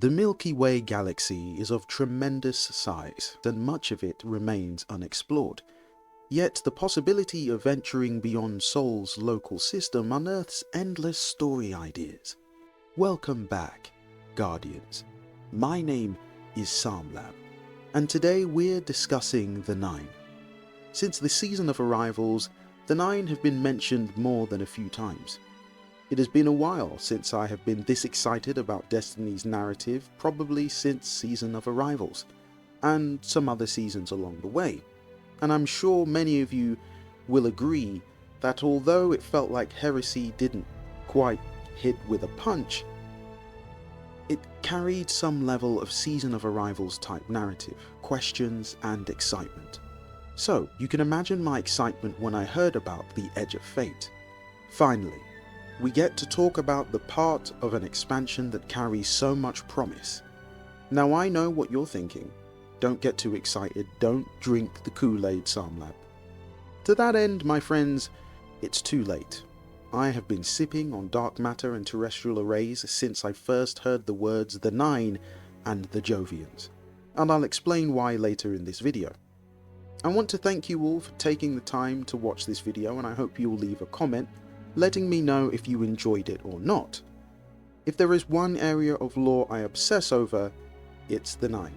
The Milky Way galaxy is of tremendous size, and much of it remains unexplored. Yet the possibility of venturing beyond Sol's local system unearths endless story ideas. Welcome back, Guardians. My name is Samlab, and today we're discussing the Nine. Since the season of arrivals, the Nine have been mentioned more than a few times. It has been a while since I have been this excited about Destiny's narrative, probably since Season of Arrivals, and some other seasons along the way. And I'm sure many of you will agree that although it felt like Heresy didn't quite hit with a punch, it carried some level of Season of Arrivals type narrative, questions and excitement. So you can imagine my excitement when I heard about the Edge of Fate. Finally, we get to talk about the part of an expansion that carries so much promise. Now I know what you're thinking. Don't get too excited, don't drink the Kool-Aid, Samlab. To that end, my friends, it's too late. I have been sipping on dark matter and terrestrial arrays since I first heard the words the Nine and the Jovians, and I'll explain why later in this video. I want to thank you all for taking the time to watch this video, and I hope you'll leave a comment letting me know if you enjoyed it or not. If there is one area of lore I obsess over, it's the Nine.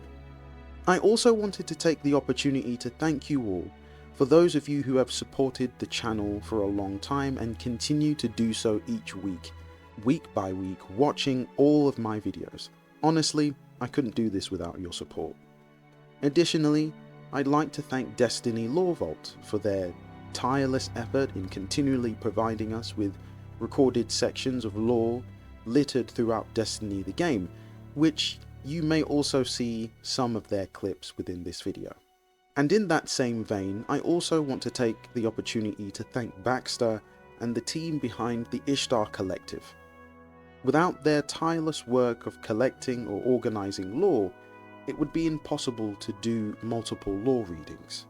I also wanted to take the opportunity to thank you all for those of you who have supported the channel for a long time and continue to do so each week by week, watching all of my videos. Honestly, I couldn't do this without your support. Additionally, I'd like to thank Destiny Lore Vault for their tireless effort in continually providing us with recorded sections of lore littered throughout Destiny the game, which you may also see some of their clips within this video. And in that same vein, I also want to take the opportunity to thank Baxter and the team behind the Ishtar Collective. Without their tireless work of collecting or organizing lore, it would be impossible to do multiple lore readings.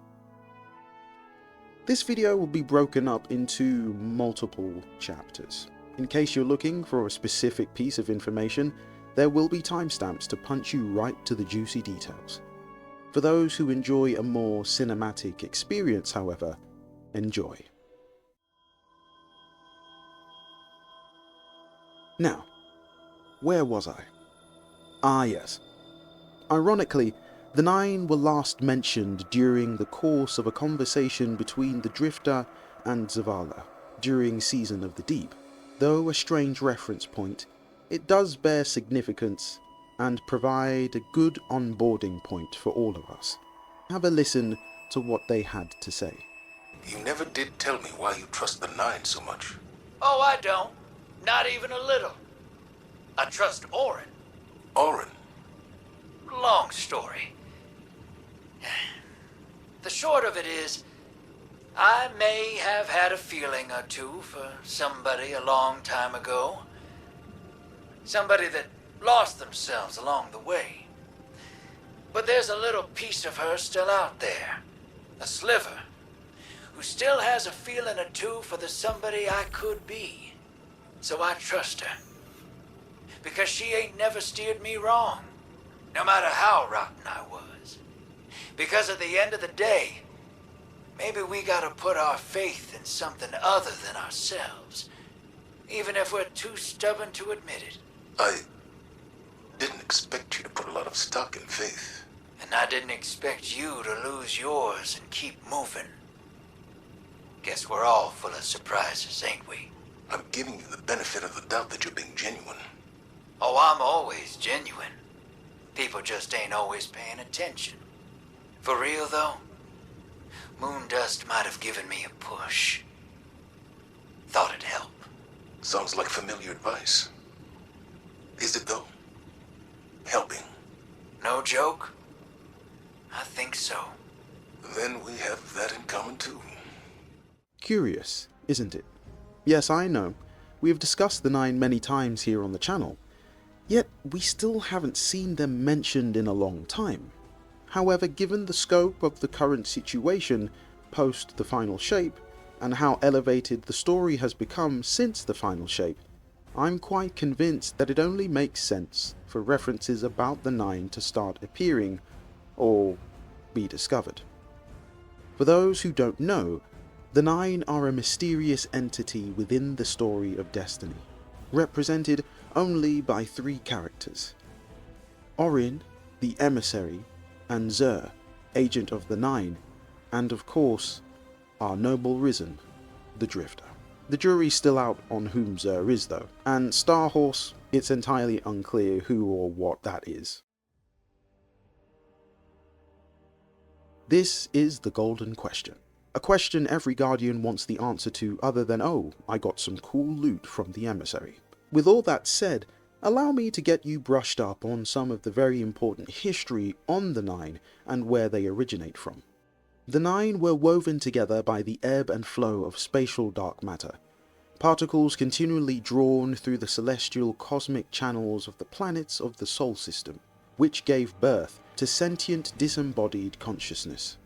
This video will be broken up into multiple chapters. In case you're looking for a specific piece of information, there will be timestamps to punch you right to the juicy details. For those who enjoy a more cinematic experience, however, enjoy. Now, where was I? Ah yes. Ironically, the Nine were last mentioned during the course of a conversation between the Drifter and Zavala during Season of the Deep. Though a strange reference point, it does bear significance and provide a good onboarding point for all of us. Have a listen to what they had to say. You never did tell me why you trust the Nine so much. Oh, I don't. Not even a little. I trust Orin. Orin? Long story. The short of it is, I may have had a feeling or two for somebody a long time ago. Somebody that lost themselves along the way. But there's a little piece of her still out there. A sliver. Who still has a feeling or two for the somebody I could be. So I trust her. Because she ain't never steered me wrong. No matter how rotten I was. Because at the end of the day, maybe we gotta put our faith in something other than ourselves. Even if we're too stubborn to admit it. I didn't expect you to put a lot of stock in faith. And I didn't expect you to lose yours and keep moving. Guess we're all full of surprises, ain't we? I'm giving you the benefit of the doubt that you're being genuine. Oh, I'm always genuine. People just ain't always paying attention. For real, though, Moondust might have given me a push. Thought it'd help. Sounds like familiar advice. Is it, though? Helping? No joke? I think so. Then we have that in common, too. Curious, isn't it? Yes, I know. We have discussed the Nine many times here on the channel. Yet, we still haven't seen them mentioned in a long time. However, given the scope of the current situation post the final shape, and how elevated the story has become since the final shape, I'm quite convinced that it only makes sense for references about the Nine to start appearing or be discovered. For those who don't know, the Nine are a mysterious entity within the story of Destiny, represented only by three characters: Orin, the Emissary, and Zur, Agent of the Nine, and of course, our noble Risen, the Drifter. The jury's still out on whom Zur is though, and Starhorse, it's entirely unclear who or what that is. This is the golden question. A question every Guardian wants the answer to other than, oh, I got some cool loot from the Emissary. With all that said, allow me to get you brushed up on some of the very important history on the Nine and where they originate from. The Nine were woven together by the ebb and flow of spatial dark matter, particles continually drawn through the celestial cosmic channels of the planets of the Sol System, which gave birth to sentient disembodied consciousness.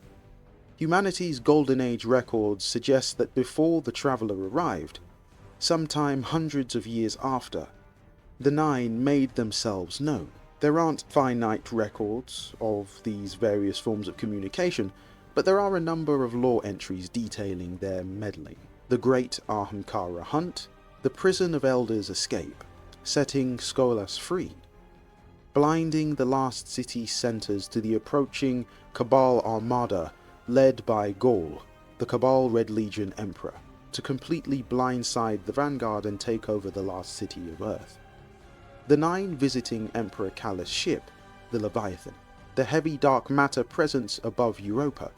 Humanity's Golden Age records suggest that before the Traveler arrived, sometime hundreds of years after, the Nine made themselves known. There aren't finite records of these various forms of communication, but there are a number of lore entries detailing their meddling. The Great Ahamkara Hunt, the Prison of Elders escape, setting Skolas free, blinding the last city centers to the approaching Cabal Armada led by Gaul, the Cabal Red Legion Emperor, to completely blindside the Vanguard and take over the last city of Earth. The Nine visiting Emperor Callus' ship, the Leviathan, the heavy dark matter presence above Europa,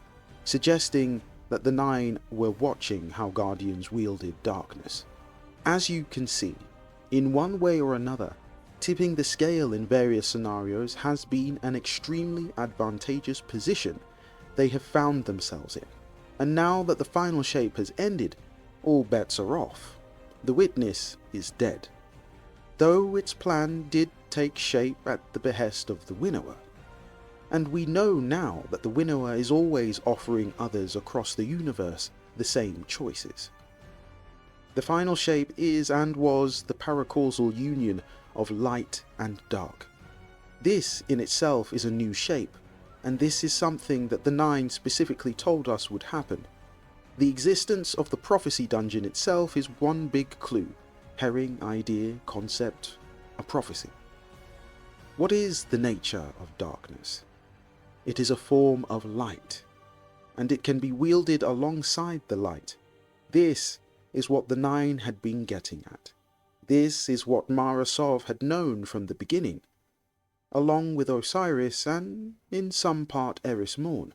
suggesting that the Nine were watching how Guardians wielded darkness. As you can see, in one way or another, tipping the scale in various scenarios has been an extremely advantageous position they have found themselves in. And now that the final shape has ended, all bets are off. The Witness is dead, though its plan did take shape at the behest of the Winnower. And we know now that the Winnower is always offering others across the universe the same choices. The final shape is and was the paracausal union of light and dark. This in itself is a new shape, and this is something that the Nine specifically told us would happen. The existence of the prophecy dungeon itself is one big clue: herring, idea, concept, a prophecy. What is the nature of darkness? It is a form of light, and it can be wielded alongside the light. This is what the Nine had been getting at. This is what Mara Sov had known from the beginning, along with Osiris and, in some part, Eris Morn,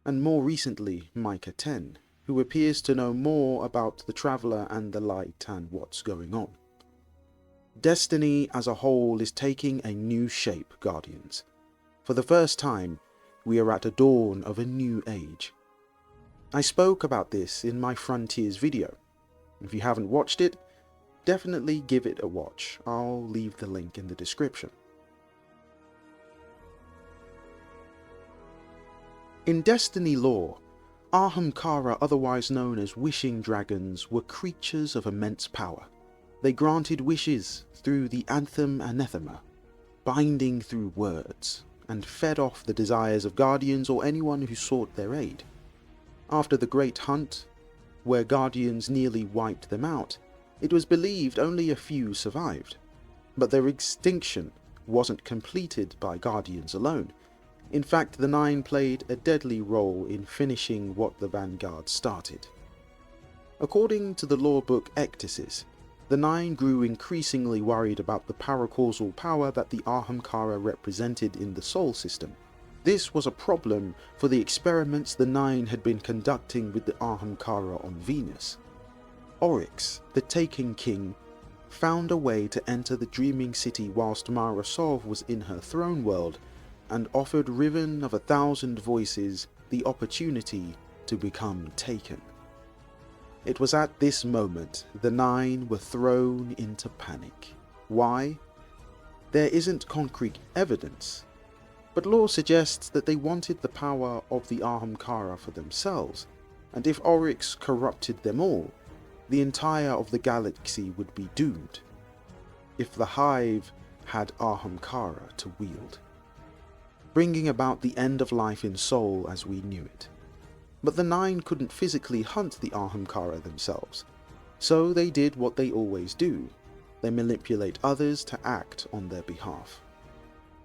and more recently Micah 10, who appears to know more about the Traveler and the Light and what's going on. Destiny as a whole is taking a new shape, Guardians. For the first time, we are at the dawn of a new age. I spoke about this in my Frontiers video. If you haven't watched it, definitely give it a watch. I'll leave the link in the description. In Destiny lore, Ahamkara, otherwise known as wishing dragons, were creatures of immense power. They granted wishes through the anthem anathema, binding through words, and fed off the desires of Guardians or anyone who sought their aid. After the Great Hunt, where Guardians nearly wiped them out, it was believed only a few survived. But their extinction wasn't completed by Guardians alone. In fact, the Nine played a deadly role in finishing what the Vanguard started. According to the lore book Ectasis, the Nine grew increasingly worried about the paracausal power that the Ahamkara represented in the Sol System. This was a problem for the experiments the Nine had been conducting with the Ahamkara on Venus. Oryx, the Taken King, found a way to enter the Dreaming City whilst Mara Sov was in her throne world, and offered Riven of 1,000 Voices the opportunity to become Taken. It was at this moment the Nine were thrown into panic. Why? There isn't concrete evidence, but lore suggests that they wanted the power of the Ahamkara for themselves, and if Oryx corrupted them all, the entire of the galaxy would be doomed. If the Hive had Ahamkara to wield, bringing about the end of life in Sol as we knew it. But the Nine couldn't physically hunt the Ahamkara themselves, so they did what they always do: they manipulate others to act on their behalf.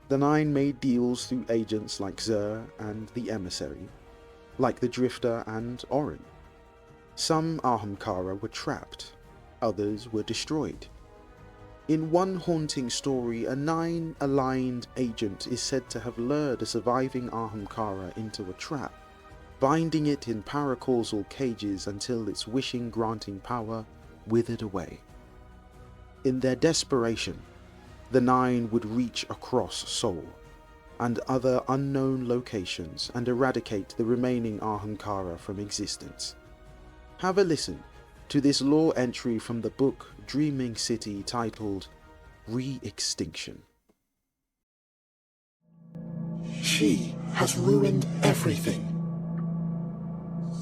The Nine made deals through agents like Zer and the Emissary, like the Drifter and Orin. Some Ahamkara were trapped, others were destroyed. In one haunting story, a Nine-aligned agent is said to have lured a surviving Ahamkara into a trap, binding it in paracausal cages until its wishing-granting power withered away. In their desperation, the Nine would reach across Sol and other unknown locations and eradicate the remaining Ahamkara from existence. Have a listen to this lore entry from the book Dreaming City titled Re-Extinction. She has ruined everything.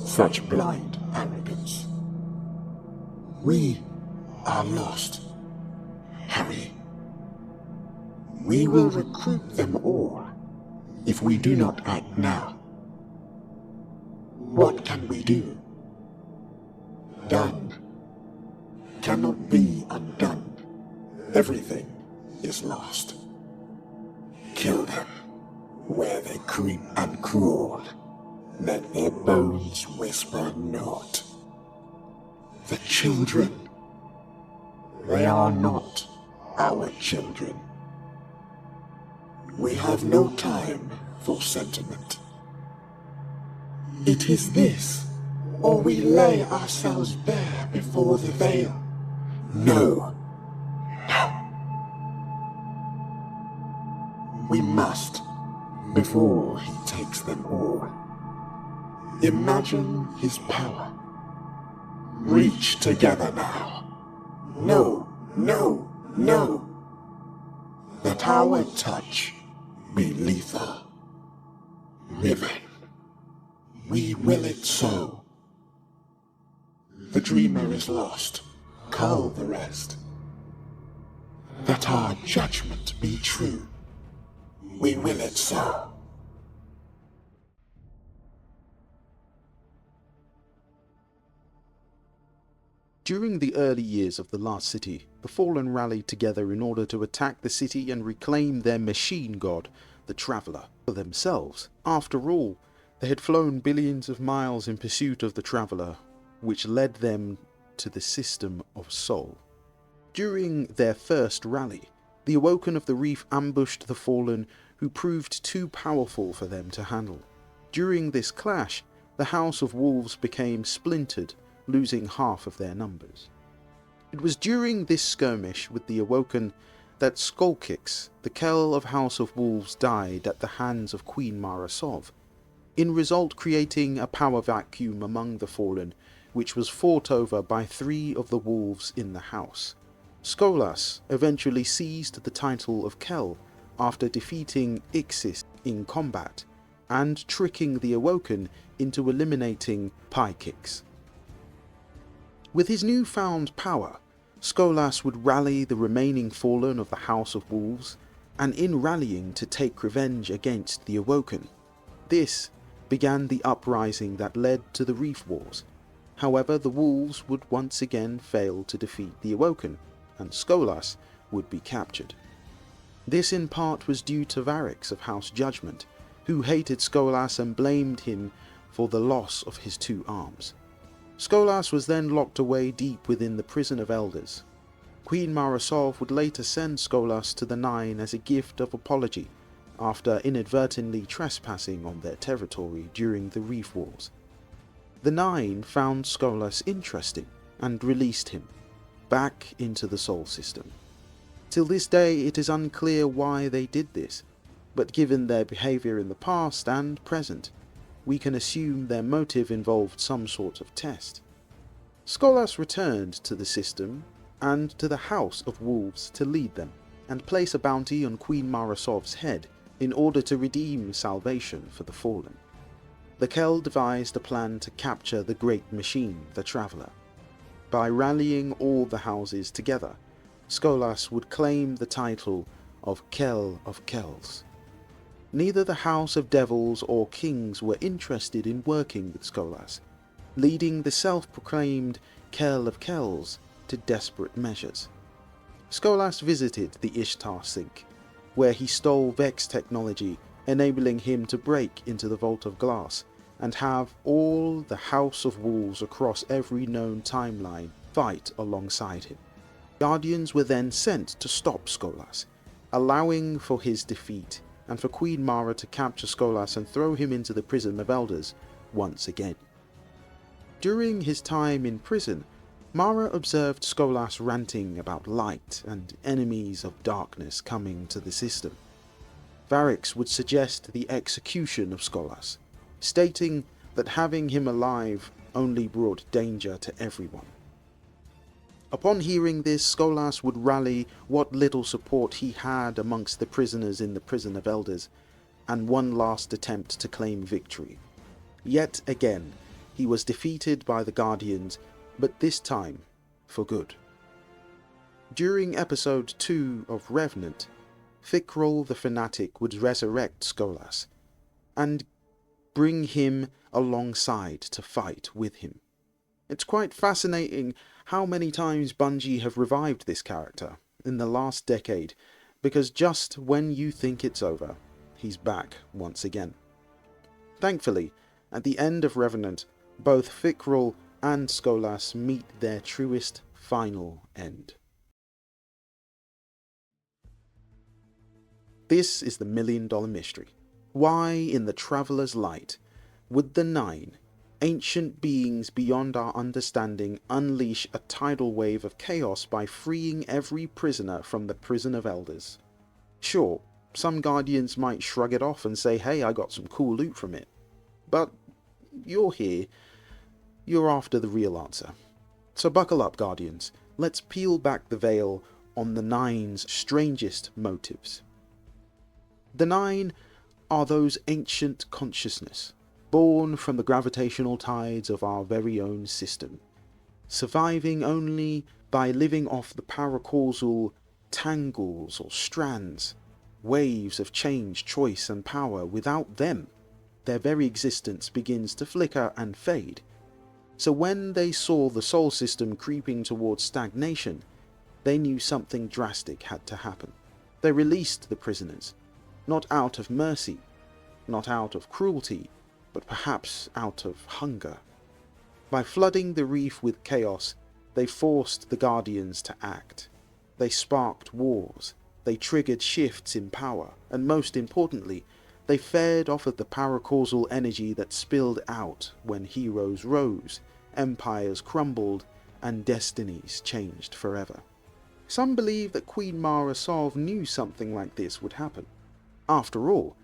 Such blind arrogance. We are lost. Hurry. We will recruit them all if we do not act now. What can we do? Done cannot be undone. Everything is lost. Kill them where they creep and crawl. Let their bones whisper naught. The children, they are not our children. We have no time for sentiment. It is this, or we lay ourselves bare before the veil. No. No. We must, before he takes them all. Imagine his power. Reach together now. No, no, no. Let our touch be lethal. Living. We will it so. The dreamer is lost. Cull the rest. Let our judgment be true. We will it so. During the early years of the last city, the Fallen rallied together in order to attack the city and reclaim their machine god, the Traveler, for themselves. After all, they had flown billions of miles in pursuit of the Traveler, which led them to the system of Sol. During their first rally, the Awoken of the Reef ambushed the Fallen, who proved too powerful for them to handle. During this clash, the House of Wolves became splintered, losing half of their numbers. It was during this skirmish with the Awoken that Skolkix, the Kell of House of Wolves, died at the hands of Queen Mara Sov, in result creating a power vacuum among the Fallen, which was fought over by 3 of the wolves in the house. Skolas eventually seized the title of Kell after defeating Ixis in combat and tricking the Awoken into eliminating Pykix. With his newfound power, Skolas would rally the remaining Fallen of the House of Wolves, and in rallying to take revenge against the Awoken. This began the uprising that led to the Reef Wars. However, the Wolves would once again fail to defeat the Awoken, and Skolas would be captured. This in part was due to Varix of House Judgment, who hated Skolas and blamed him for the loss of his 2 arms. Skolas was then locked away deep within the Prison of Elders. Queen Mara Sov would later send Skolas to the Nine as a gift of apology after inadvertently trespassing on their territory during the Reef Wars. The Nine found Skolas interesting and released him back into the Sol system. Till this day it is unclear why they did this, but given their behavior in the past and present, we can assume their motive involved some sort of test. Skolas returned to the system and to the House of Wolves to lead them, and place a bounty on Queen Mara Sov's head in order to redeem salvation for the Fallen. The Kell devised a plan to capture the great machine, the Traveler. By rallying all the houses together, Skolas would claim the title of Kell of Kells. Neither the House of Devils or Kings were interested in working with Skolas, leading the self-proclaimed Kell of Kells to desperate measures. Skolas visited the Ishtar Sink, where he stole Vex technology, enabling him to break into the Vault of Glass and have all the House of Wolves across every known timeline fight alongside him. Guardians were then sent to stop Skolas, allowing for his defeat and for Queen Mara to capture Skolas and throw him into the Prison of Elders once again. During his time in prison, Mara observed Skolas ranting about light and enemies of darkness coming to the system. Varix would suggest the execution of Skolas, stating that having him alive only brought danger to everyone. Upon hearing this, Skolas would rally what little support he had amongst the prisoners in the Prison of Elders, and one last attempt to claim victory. Yet again, he was defeated by the Guardians, but this time for good. During episode 2 of Revenant, Fikrul the Fanatic would resurrect Skolas, and bring him alongside to fight with him. It's quite fascinating how many times Bungie have revived this character in the last decade, because just when you think it's over, he's back once again. Thankfully, at the end of Revenant, both Fikrul and Skolas meet their truest final end. This is the million-dollar mystery. Why, in the Traveler's Light, would the Nine, ancient beings beyond our understanding, unleash a tidal wave of chaos by freeing every prisoner from the Prison of Elders? Sure, some Guardians might shrug it off and say, hey, I got some cool loot from it. But you're here. You're after the real answer. So buckle up, Guardians. Let's peel back the veil on the Nine's strangest motives. The Nine are those ancient consciousness, born from the gravitational tides of our very own system, surviving only by living off the paracausal tangles or strands, waves of change, choice and power. Without them, their very existence begins to flicker and fade. So when they saw the Sol system creeping towards stagnation, they knew something drastic had to happen. They released the prisoners, not out of mercy, not out of cruelty, but perhaps out of hunger. By flooding the reef with chaos, they forced the Guardians to act. They sparked wars, they triggered shifts in power, and most importantly, they fed off of the paracausal energy that spilled out when heroes rose, empires crumbled, and destinies changed forever. Some believe that Queen Mara Sov knew something like this would happen. After all,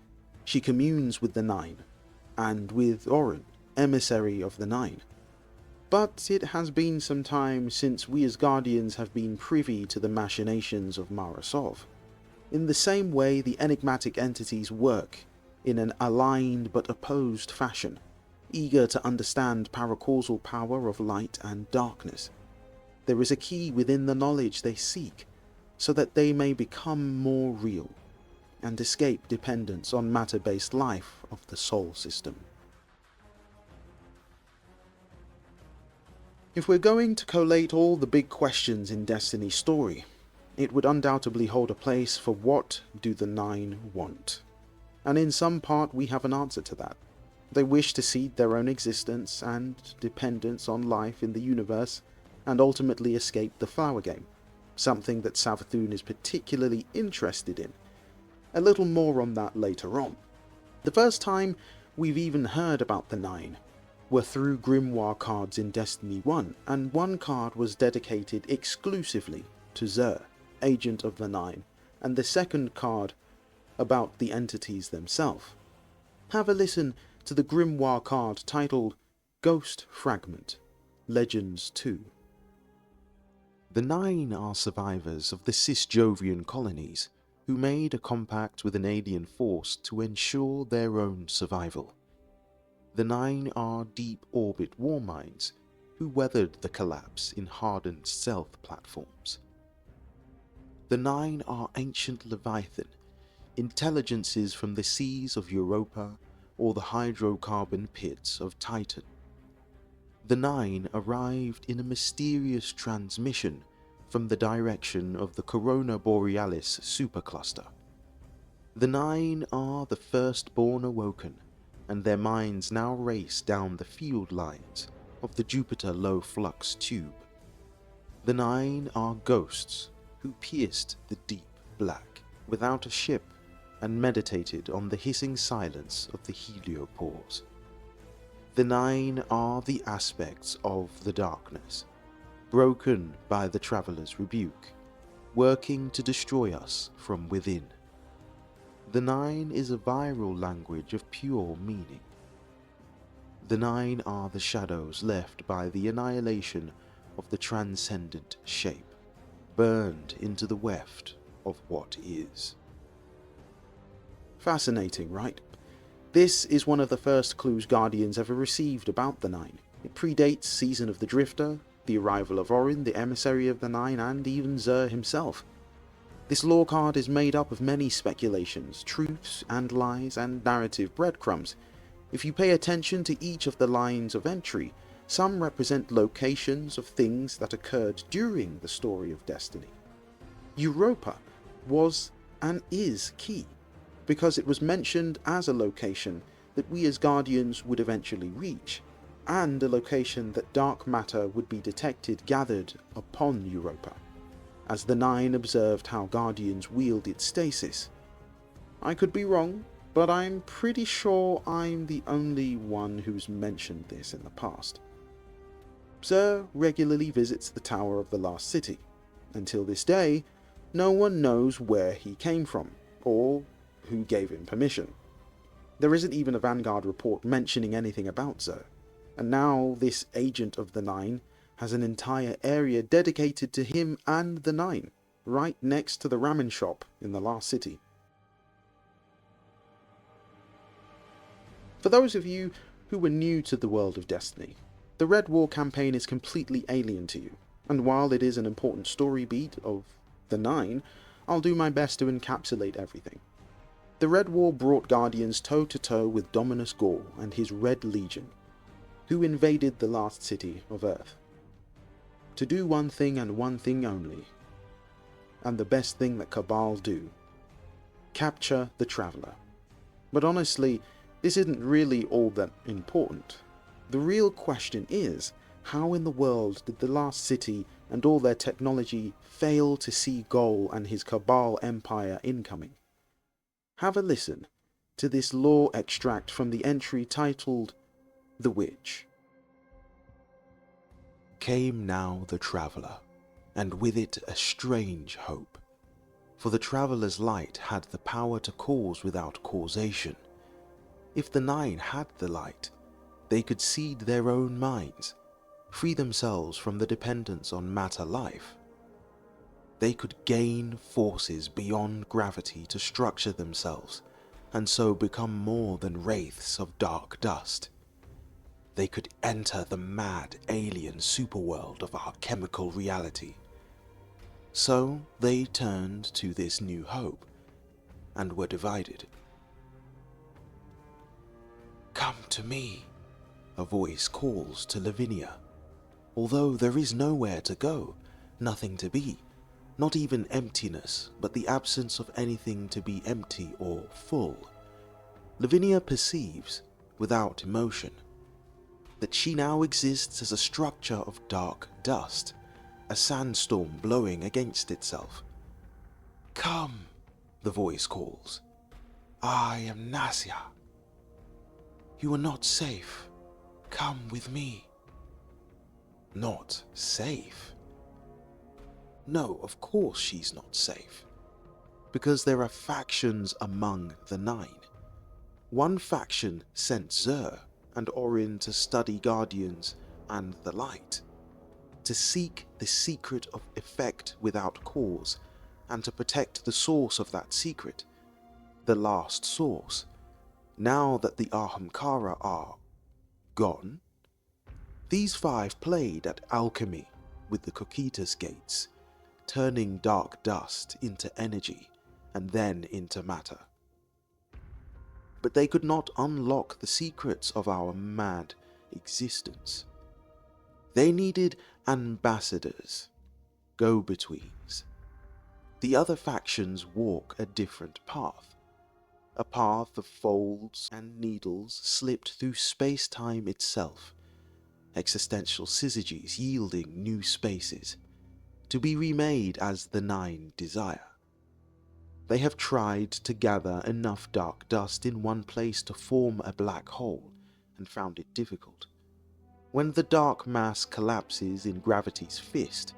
she communes with the Nine, and with Orin, Emissary of the Nine. But it has been some time since we as Guardians have been privy to the machinations of Mara Sov. In the same way, the enigmatic entities work in an aligned but opposed fashion, eager to understand paracausal power of light and darkness. There is a key within the knowledge they seek, so that they may become more real, and escape dependence on matter-based life of the Sol system. If we're going to collate all the big questions in Destiny's story, it would undoubtedly hold a place for what do the Nine want? And in some part we have an answer to that. They wish to seed their own existence and dependence on life in the universe, and ultimately escape the Flower Game, something that Savathun is particularly interested in. A little more on that later on. The first time we've even heard about the Nine were through grimoire cards in Destiny 1, and one card was dedicated exclusively to Xur, Agent of the Nine, and the second card about the entities themselves. Have a listen to the grimoire card titled Ghost Fragment, Legends 2. The Nine are survivors of the cis-Jovian colonies, who made a compact with an alien force to ensure their own survival. The Nine are deep-orbit war minds who weathered the collapse in hardened stealth platforms. The Nine are ancient Leviathan, intelligences from the seas of Europa or the hydrocarbon pits of Titan. The Nine arrived in a mysterious transmission from the direction of the Corona Borealis supercluster. The Nine are the firstborn awoken, and their minds now race down the field lines of the Jupiter low flux tube. The Nine are ghosts who pierced the deep black without a ship and meditated on the hissing silence of the heliopause. The Nine are the aspects of the darkness, broken by the Traveler's rebuke, working to destroy us from within. The Nine is a viral language of pure meaning. The Nine are the shadows left by the annihilation of the transcendent shape, burned into the weft of what is. Fascinating, right? This is one of the first clues Guardians ever received about the Nine. It predates Season of the Drifter, the arrival of Orin, the Emissary of the Nine, and even Xur himself. This lore card is made up of many speculations, truths and lies, and narrative breadcrumbs. If you pay attention to each of the lines of entry, some represent locations of things that occurred during the story of Destiny. Europa was and is key, because it was mentioned as a location that we as Guardians would eventually reach, and a location that dark matter would be detected gathered upon Europa, as the Nine observed how Guardians wielded stasis. I could be wrong, but I'm pretty sure I'm the only one who's mentioned this in the past. Xur regularly visits the Tower of the Last City. Until this day, no one knows where he came from, or who gave him permission. There isn't even a Vanguard report mentioning anything about Xur, and now this agent of the Nine has an entire area dedicated to him and the Nine, right next to the ramen shop in the Last City. For those of you who were new to the world of Destiny, the Red War campaign is completely alien to you, and while it is an important story beat of the Nine, I'll do my best to encapsulate everything. The Red War brought Guardians toe-to-toe with Dominus Gaul and his Red Legion, who invaded the last city of Earth, to do one thing and one thing only, and the best thing that Cabal do: capture the Traveler. But honestly, this isn't really all that important. The real question is, how in the world did the last city and all their technology fail to see Gaul and his Cabal empire incoming? Have a listen to this lore extract from the entry titled The Witch. Came now the Traveller, and with it a strange hope. For the Traveller's light had the power to cause without causation. If the Nine had the light, they could seed their own minds, free themselves from the dependence on matter life. They could gain forces beyond gravity to structure themselves, and so become more than wraiths of dark dust. They could enter the mad alien superworld of our chemical reality. So they turned to this new hope, and were divided. Come to me, a voice calls to Lavinia. Although there is nowhere to go, nothing to be, not even emptiness, but the absence of anything to be empty or full, Lavinia perceives, without emotion, that she now exists as a structure of dark dust, a sandstorm blowing against itself. Come, the voice calls. I am Nasia. You are not safe. Come with me. Not safe? No, of course she's not safe. Because there are factions among the Nine. One faction sent Xur and Orin to study Guardians and the Light, to seek the secret of effect without cause, and to protect the source of that secret, the last source. Now that the Ahamkara are gone, these five played at alchemy with the Cocytus Gates, turning dark dust into energy and then into matter. But they could not unlock the secrets of our mad existence. They needed ambassadors, go-betweens. The other factions walk a different path. A path of folds and needles slipped through space-time itself, existential syzygies yielding new spaces, to be remade as the Nine desire. They have tried to gather enough dark dust in one place to form a black hole, and found it difficult. When the dark mass collapses in gravity's fist,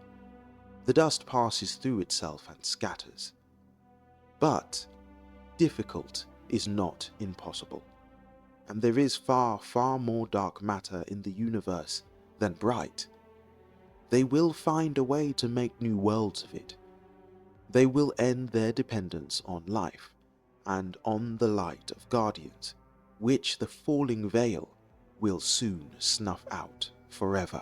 the dust passes through itself and scatters. But difficult is not impossible, and there is far, far more dark matter in the universe than bright. They will find a way to make new worlds of it. They will end their dependence on life, and on the light of guardians, which the falling veil will soon snuff out forever.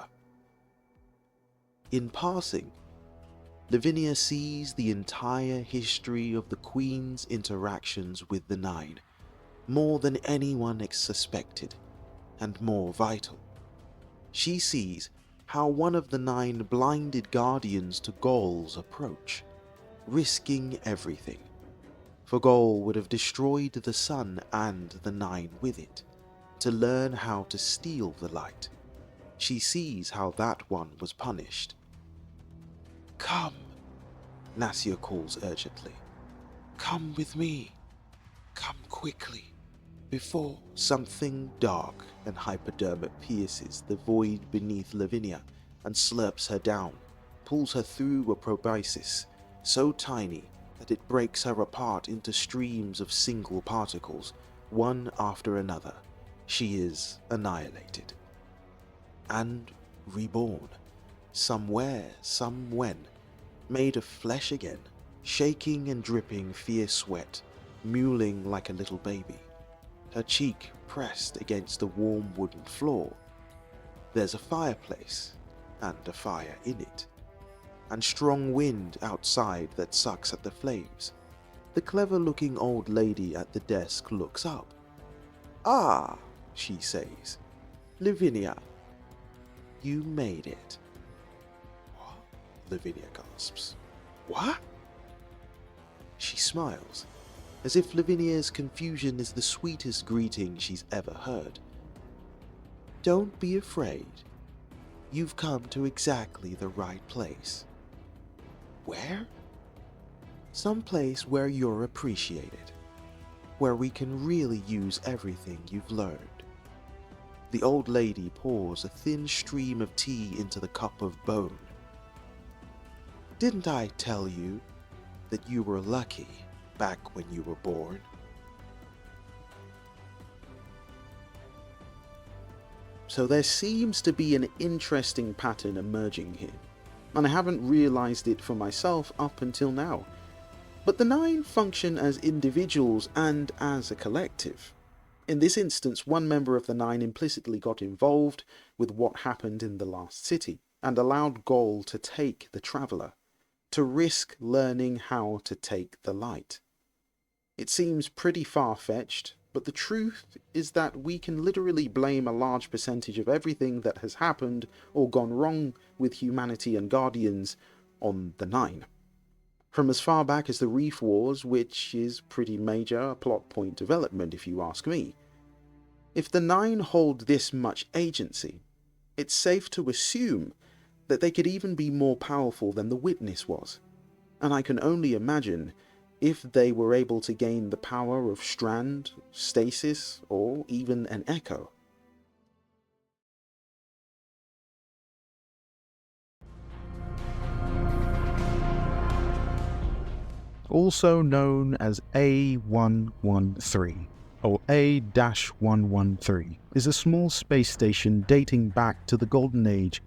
In passing, Lavinia sees the entire history of the Queen's interactions with the Nine, more than anyone suspected, and more vital. She sees how one of the Nine blinded guardians to Gaul's approach, risking everything, for Gaul would have destroyed the sun and the Nine with it, to learn how to steal the light. She sees how that one was punished. "Come," Nassia calls urgently. "Come with me. Come quickly, before something dark and hypodermic pierces the void beneath Lavinia and slurps her down, pulls her through a proboscis so tiny that it breaks her apart into streams of single particles, one after another. She is annihilated. And reborn, somewhere, somewhen, made of flesh again, shaking and dripping fierce sweat, mewling like a little baby, her cheek pressed against the warm wooden floor. There's a fireplace, and a fire in it, and strong wind outside that sucks at the flames. The clever-looking old lady at the desk looks up. "Ah," she says, "Lavinia, you made it." "What?" Lavinia gasps. "What?" She smiles, as if Lavinia's confusion is the sweetest greeting she's ever heard. "Don't be afraid. You've come to exactly the right place." "Where?" "Some place where you're appreciated, where we can really use everything you've learned." The old lady pours a thin stream of tea into the cup of bone. "Didn't I tell you that you were lucky back when you were born?" So there seems to be an interesting pattern emerging here, and I haven't realized it for myself up until now. But the Nine function as individuals and as a collective. In this instance, one member of the Nine implicitly got involved with what happened in the last city, and allowed Gaul to take the Traveller, to risk learning how to take the light. It seems pretty far-fetched, but the truth is that we can literally blame a large percentage of everything that has happened or gone wrong with humanity and Guardians on the Nine. From as far back as the Reef Wars, which is pretty major plot point development if you ask me. If the Nine hold this much agency, it's safe to assume that they could even be more powerful than the Witness was, and I can only imagine if they were able to gain the power of Strand, Stasis, or even an Echo. Also known as A113, or A-113, is a small space station dating back to the Golden Age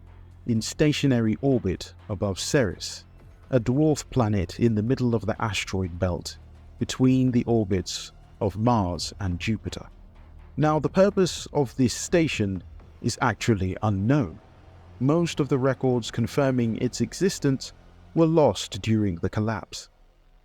in stationary orbit above Ceres, a dwarf planet in the middle of the asteroid belt between the orbits of Mars and Jupiter. Now, the purpose of this station is actually unknown. Most of the records confirming its existence were lost during the collapse.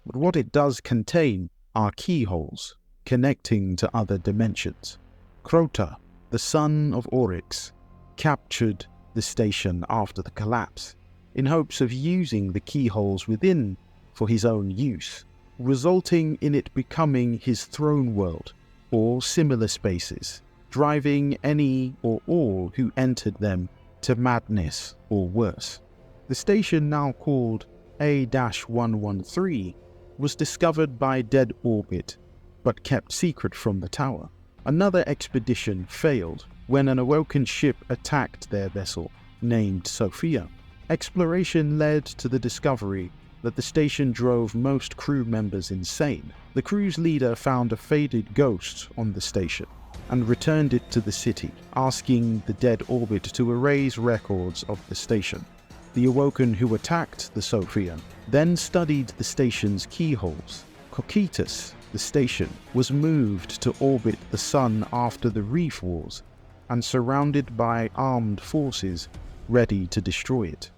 But what it does contain are keyholes connecting to other dimensions. Crota, the son of Oryx, captured the station after the collapse, in hopes of using the keyholes within for his own use, resulting in it becoming his throne world, or similar spaces, driving any or all who entered them to madness or worse. The station, now called A-113, was discovered by Dead Orbit, but kept secret from the tower. Another expedition failed when an awoken ship attacked their vessel, named Sophia. Exploration led to the discovery that the station drove most crew members insane. The crew's leader found a faded ghost on the station and returned it to the city, asking the Dead Orbit to erase records of the station. The Awoken who attacked the Sophia then studied the station's keyholes. Cocytus, the station, was moved to orbit the Sun after the Reef Wars and surrounded by armed forces ready to destroy it.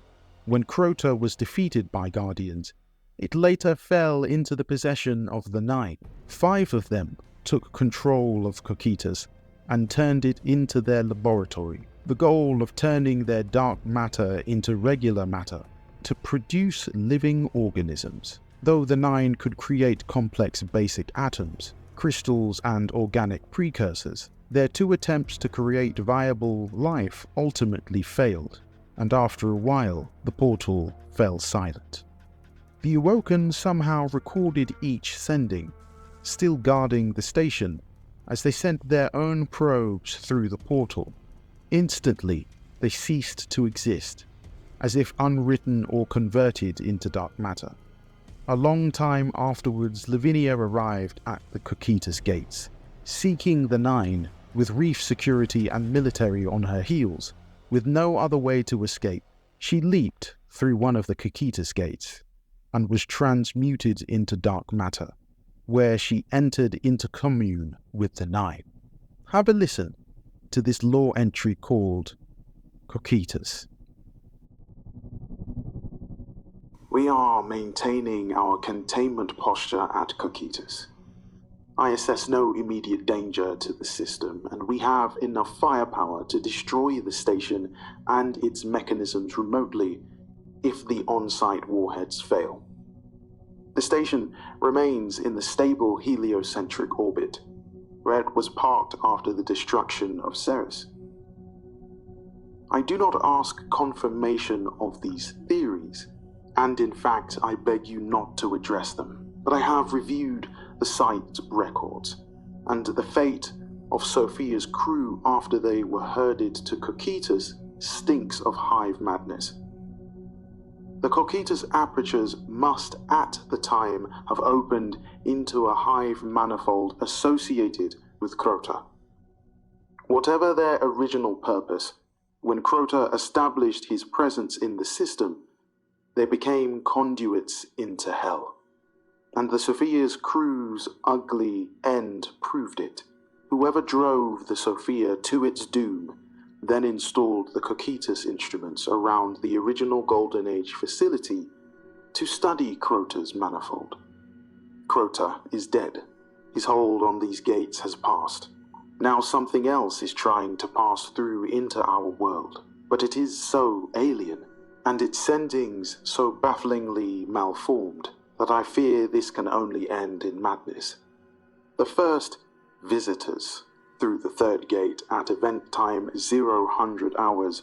When Crota was defeated by Guardians, it later fell into the possession of the Nine. 5 of them took control of Cocytus and turned it into their laboratory, the goal of turning their dark matter into regular matter to produce living organisms. Though the Nine could create complex basic atoms, crystals and organic precursors, their 2 attempts to create viable life ultimately failed, and after a while the portal fell silent. The Awoken somehow recorded each sending, still guarding the station as they sent their own probes through the portal. Instantly, they ceased to exist, as if unwritten or converted into dark matter. A long time afterwards, Lavinia arrived at the Cocytus Gates, seeking the Nine, with reef security and military on her heels. With no other way to escape, she leaped through one of the Cocytus Gates and was transmuted into dark matter, where she entered into commune with the Nine. Have a listen to this lore entry called Cocytus. We are maintaining our containment posture at Cocytus. I assess no immediate danger to the system, and we have enough firepower to destroy the station and its mechanisms remotely if the on-site warheads fail. The station remains in the stable heliocentric orbit, where it was parked after the destruction of Ceres. I do not ask confirmation of these theories, and in fact I beg you not to address them, but I have reviewed the site records, and the fate of Sophia's crew after they were herded to Cocytus stinks of hive madness. The Cocytus apertures must at the time have opened into a hive manifold associated with Crota. Whatever their original purpose, when Crota established his presence in the system, they became conduits into hell. And the Sophia's crew's ugly end proved it. Whoever drove the Sophia to its doom then installed the Cocytus instruments around the original Golden Age facility to study Crota's manifold. Crota is dead. His hold on these gates has passed. Now something else is trying to pass through into our world, but it is so alien, and its sendings so bafflingly malformed, that I fear this can only end in madness. The first visitors through the 3rd gate at event time 0000 hours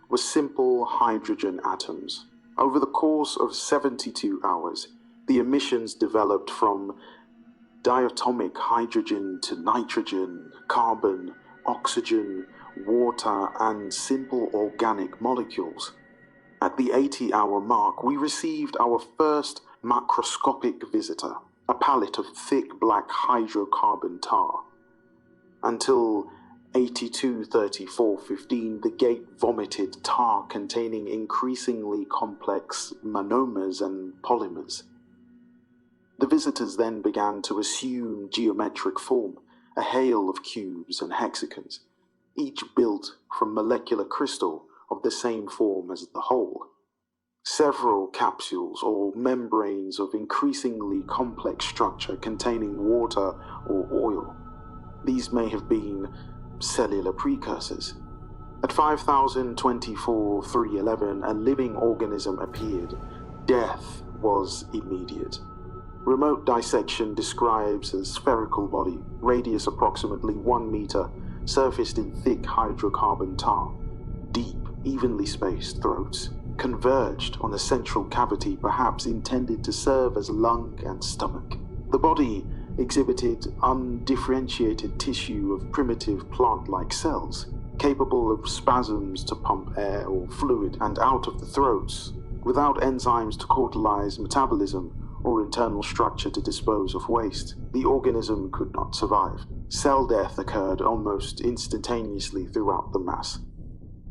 were simple hydrogen atoms. Over the course of 72 hours, the emissions developed from diatomic hydrogen to nitrogen, carbon, oxygen, water, and simple organic molecules. At the 80-hour mark, we received our first macroscopic visitor, a pallet of thick black hydrocarbon tar. Until 823415, the gate vomited tar containing increasingly complex monomers and polymers. The visitors then began to assume geometric form, a hail of cubes and hexagons, each built from molecular crystal of the same form as the whole. Several capsules or membranes of increasingly complex structure containing water or oil. These may have been cellular precursors. At 5024-311, a living organism appeared. Death was immediate. Remote dissection describes a spherical body, radius approximately 1 meter, surfaced in thick hydrocarbon tar. Deep, evenly spaced throats converged on a central cavity perhaps intended to serve as lung and stomach. The body exhibited undifferentiated tissue of primitive plant-like cells, capable of spasms to pump air or fluid and out of the throats, without enzymes to cauterize metabolism or internal structure to dispose of waste. The organism could not survive. Cell death occurred almost instantaneously throughout the mass.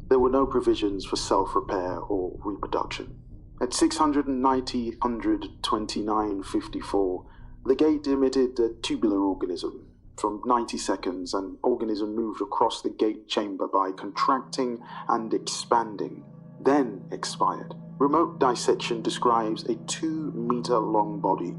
There were no provisions for self-repair or reproduction. At 690-129-54, the gate emitted a tubular organism. From 90 seconds, an organism moved across the gate chamber by contracting and expanding, then expired. Remote dissection describes a 2-meter-long body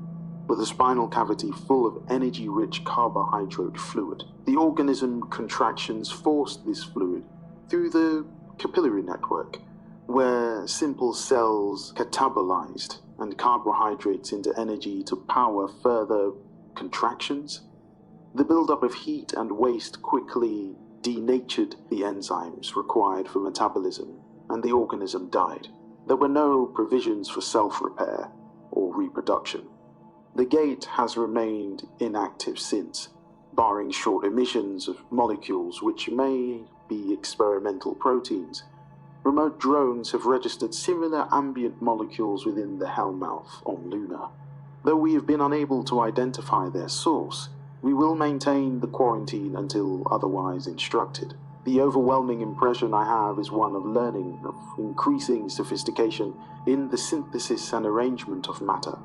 with a spinal cavity full of energy-rich carbohydrate fluid. The organism contractions forced this fluid through the capillary network, where simple cells catabolized and carbohydrates into energy to power further contractions. The buildup of heat and waste quickly denatured the enzymes required for metabolism, and the organism died. There were no provisions for self-repair or reproduction. The gate has remained inactive since, barring short emissions of molecules which may be experimental proteins. Remote drones have registered similar ambient molecules within the Hellmouth on Luna. Though we have been unable to identify their source, we will maintain the quarantine until otherwise instructed. The overwhelming impression I have is one of learning, of increasing sophistication in the synthesis and arrangement of matter.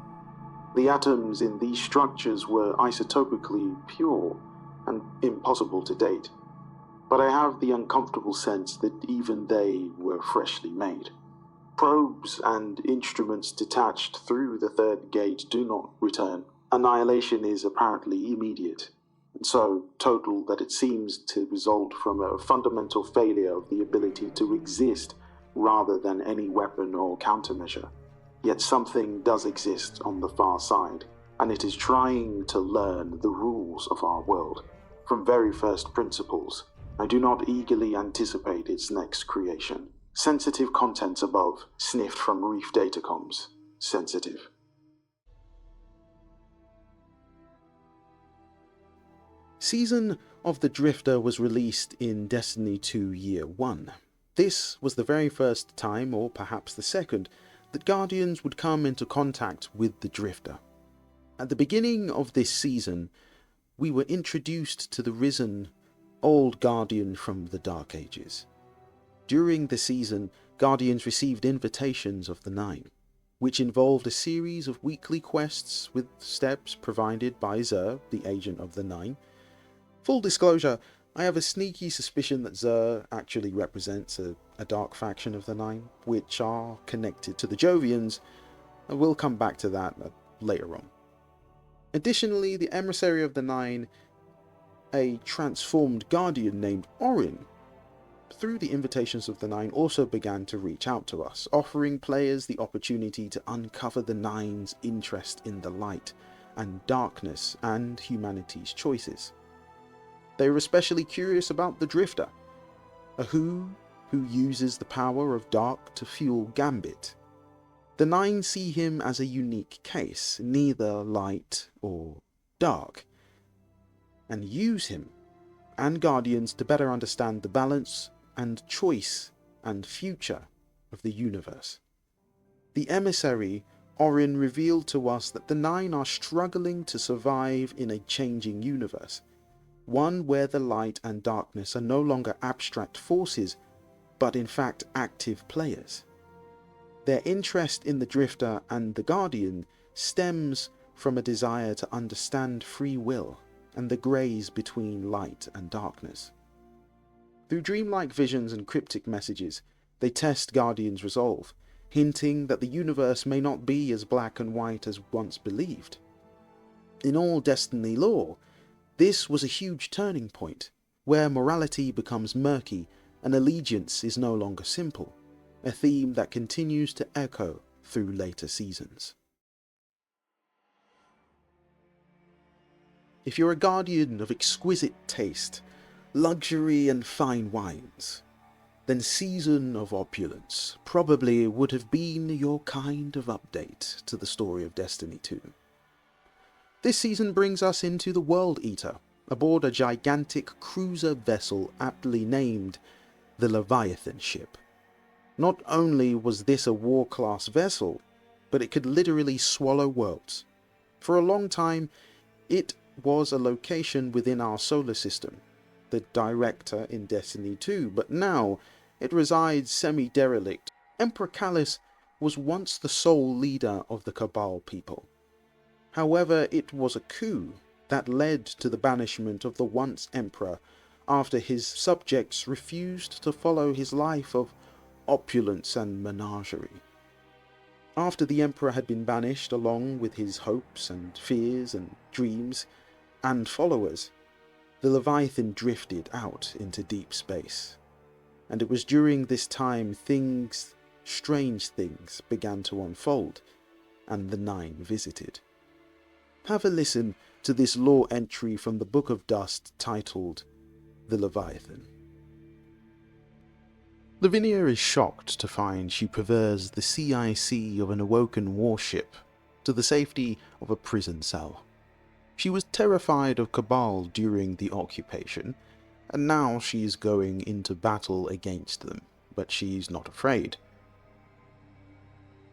The atoms in these structures were isotopically pure and impossible to date, but I have the uncomfortable sense that even they were freshly made. Probes and instruments detached through the third gate do not return. Annihilation is apparently immediate, and so total that it seems to result from a fundamental failure of the ability to exist rather than any weapon or countermeasure. Yet something does exist on the far side, and it is trying to learn the rules of our world. From very first principles, I do not eagerly anticipate its next creation. Sensitive contents above, sniffed from Reef Datacoms. Sensitive. Season of the Drifter was released in Destiny 2 Year 1. This was the very first time, or perhaps the second, that Guardians would come into contact with the Drifter. At the beginning of this season, we were introduced to the risen, old Guardian from the Dark Ages. During the season, Guardians received invitations of the Nine, which involved a series of weekly quests with steps provided by Xur, the agent of the Nine. Full disclosure, I have a sneaky suspicion that Xur actually represents a dark faction of the Nine, which are connected to the Jovians, and we'll come back to that later on. Additionally, the Emissary of the Nine, a transformed Guardian named Orin, through the invitations of the Nine, also began to reach out to us, offering players the opportunity to uncover the Nine's interest in the light and darkness and humanity's choices. They were especially curious about the Drifter, a who uses the power of dark to fuel Gambit. The Nine see him as a unique case, neither light or dark, and use him and Guardians to better understand the balance and choice and future of the universe. The Emissary, Orin, revealed to us that the Nine are struggling to survive in a changing universe, one where the light and darkness are no longer abstract forces, but in fact active players. Their interest in the Drifter and the Guardian stems from a desire to understand free will and the greys between light and darkness. Through dreamlike visions and cryptic messages, they test Guardian's resolve, hinting that the universe may not be as black and white as once believed. In all Destiny lore, this was a huge turning point, where morality becomes murky and allegiance is no longer simple, a theme that continues to echo through later seasons. If you're a guardian of exquisite taste, luxury and fine wines, then Season of Opulance probably would have been your kind of update to the story of Destiny 2. This season brings us into the World Eater, aboard a gigantic cruiser vessel aptly named the Leviathan ship. Not only was this a war-class vessel, but it could literally swallow worlds. For a long time, it was a location within our solar system, the Director in Destiny 2, but now it resides semi-derelict. Emperor Callus was once the sole leader of the Cabal people. However, it was a coup that led to the banishment of the once Emperor after his subjects refused to follow his life of opulence and menagerie. After the Emperor had been banished along with his hopes and fears and dreams and followers, the Leviathan drifted out into deep space. And it was during this time strange things began to unfold, and the Nine visited. Have a listen to this lore entry from the Book of Dust titled The Leviathan. Lavinia is shocked to find she prefers the CIC of an awoken warship to the safety of a prison cell. She was terrified of Cabal during the occupation, and now she is going into battle against them, but she's not afraid.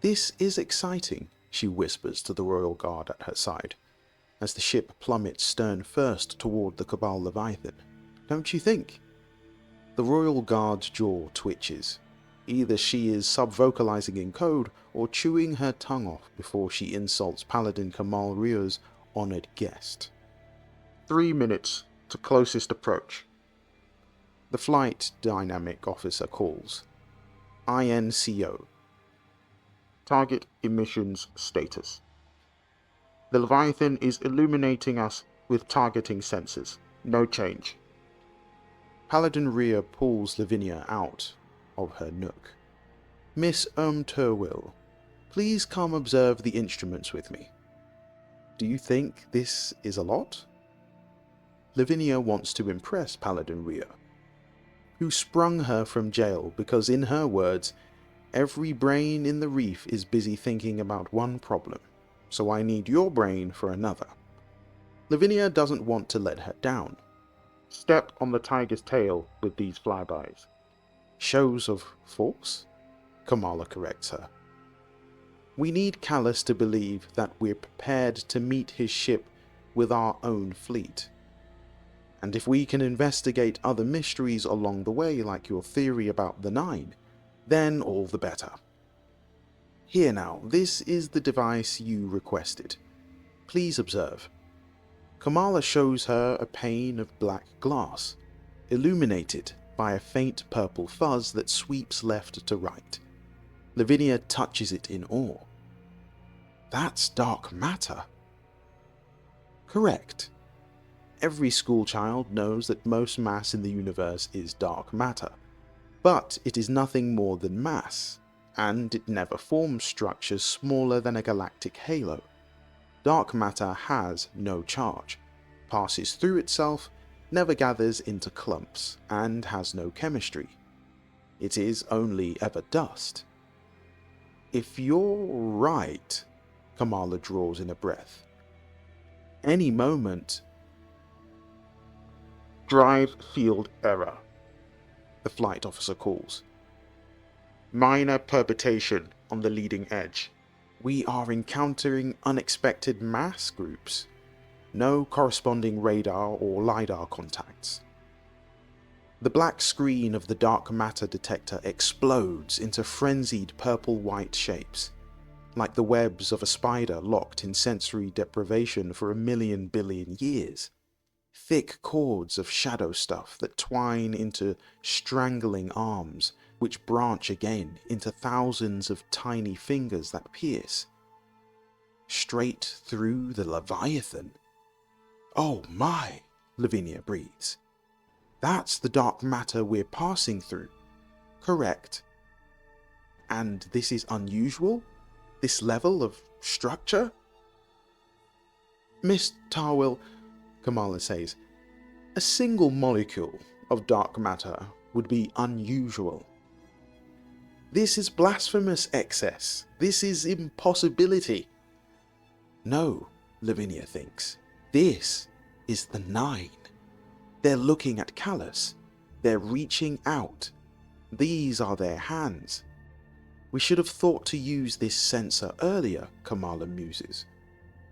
"This is exciting," she whispers to the Royal Guard at her side, as the ship plummets stern first toward the Cabal Leviathan. "Don't you think?" The Royal Guard's jaw twitches. Either she is sub-vocalizing in code or chewing her tongue off before she insults Paladin Kamal Rio's honored guest. 3 minutes to closest approach. The flight dynamic officer calls. INCO. Target emissions status. The Leviathan is illuminating us with targeting sensors. No change. Paladin Rhea pulls Lavinia out of her nook. "Miss Turwill, please come observe the instruments with me. Do you think this is a lot?" Lavinia wants to impress Paladin Rhea, who sprung her from jail because, in her words, every brain in the reef is busy thinking about one problem, so I need your brain for another. Lavinia doesn't want to let her down. "Step on the tiger's tail with these flybys." "Shows of force?" Kamala corrects her. "We need Callus to believe that we're prepared to meet his ship with our own fleet. And if we can investigate other mysteries along the way, like your theory about the Nine, then all the better. Here now, this is the device you requested. Please observe." Kamala shows her a pane of black glass, illuminated by a faint purple fuzz that sweeps left to right. Lavinia touches it in awe. "That's dark matter." "Correct. Every schoolchild knows that most mass in the universe is dark matter, but it is nothing more than mass, and it never forms structures smaller than a galactic halo. Dark matter has no charge, passes through itself, never gathers into clumps, and has no chemistry. It is only ever dust." "If you're right," Kamala draws in a breath, "any moment—" "Drive field error," the flight officer calls. "Minor perturbation on the leading edge. We are encountering unexpected mass groups. No corresponding radar or LiDAR contacts." The black screen of the dark matter detector explodes into frenzied purple-white shapes, like the webs of a spider locked in sensory deprivation for 1,000,000 billion years. Thick cords of shadow stuff that twine into strangling arms which branch again into thousands of tiny fingers that pierce straight through the Leviathan. "Oh my," Lavinia breathes. "That's the dark matter we're passing through, correct? And this is unusual? This level of structure?" "Miss Tarwell," Kamala says, "a single molecule of dark matter would be unusual. This is blasphemous excess. This is impossibility." "No," Lavinia thinks. "This is the Nine. They're looking at Callus. They're reaching out. These are their hands. We should have thought to use this sensor earlier," Kamala muses.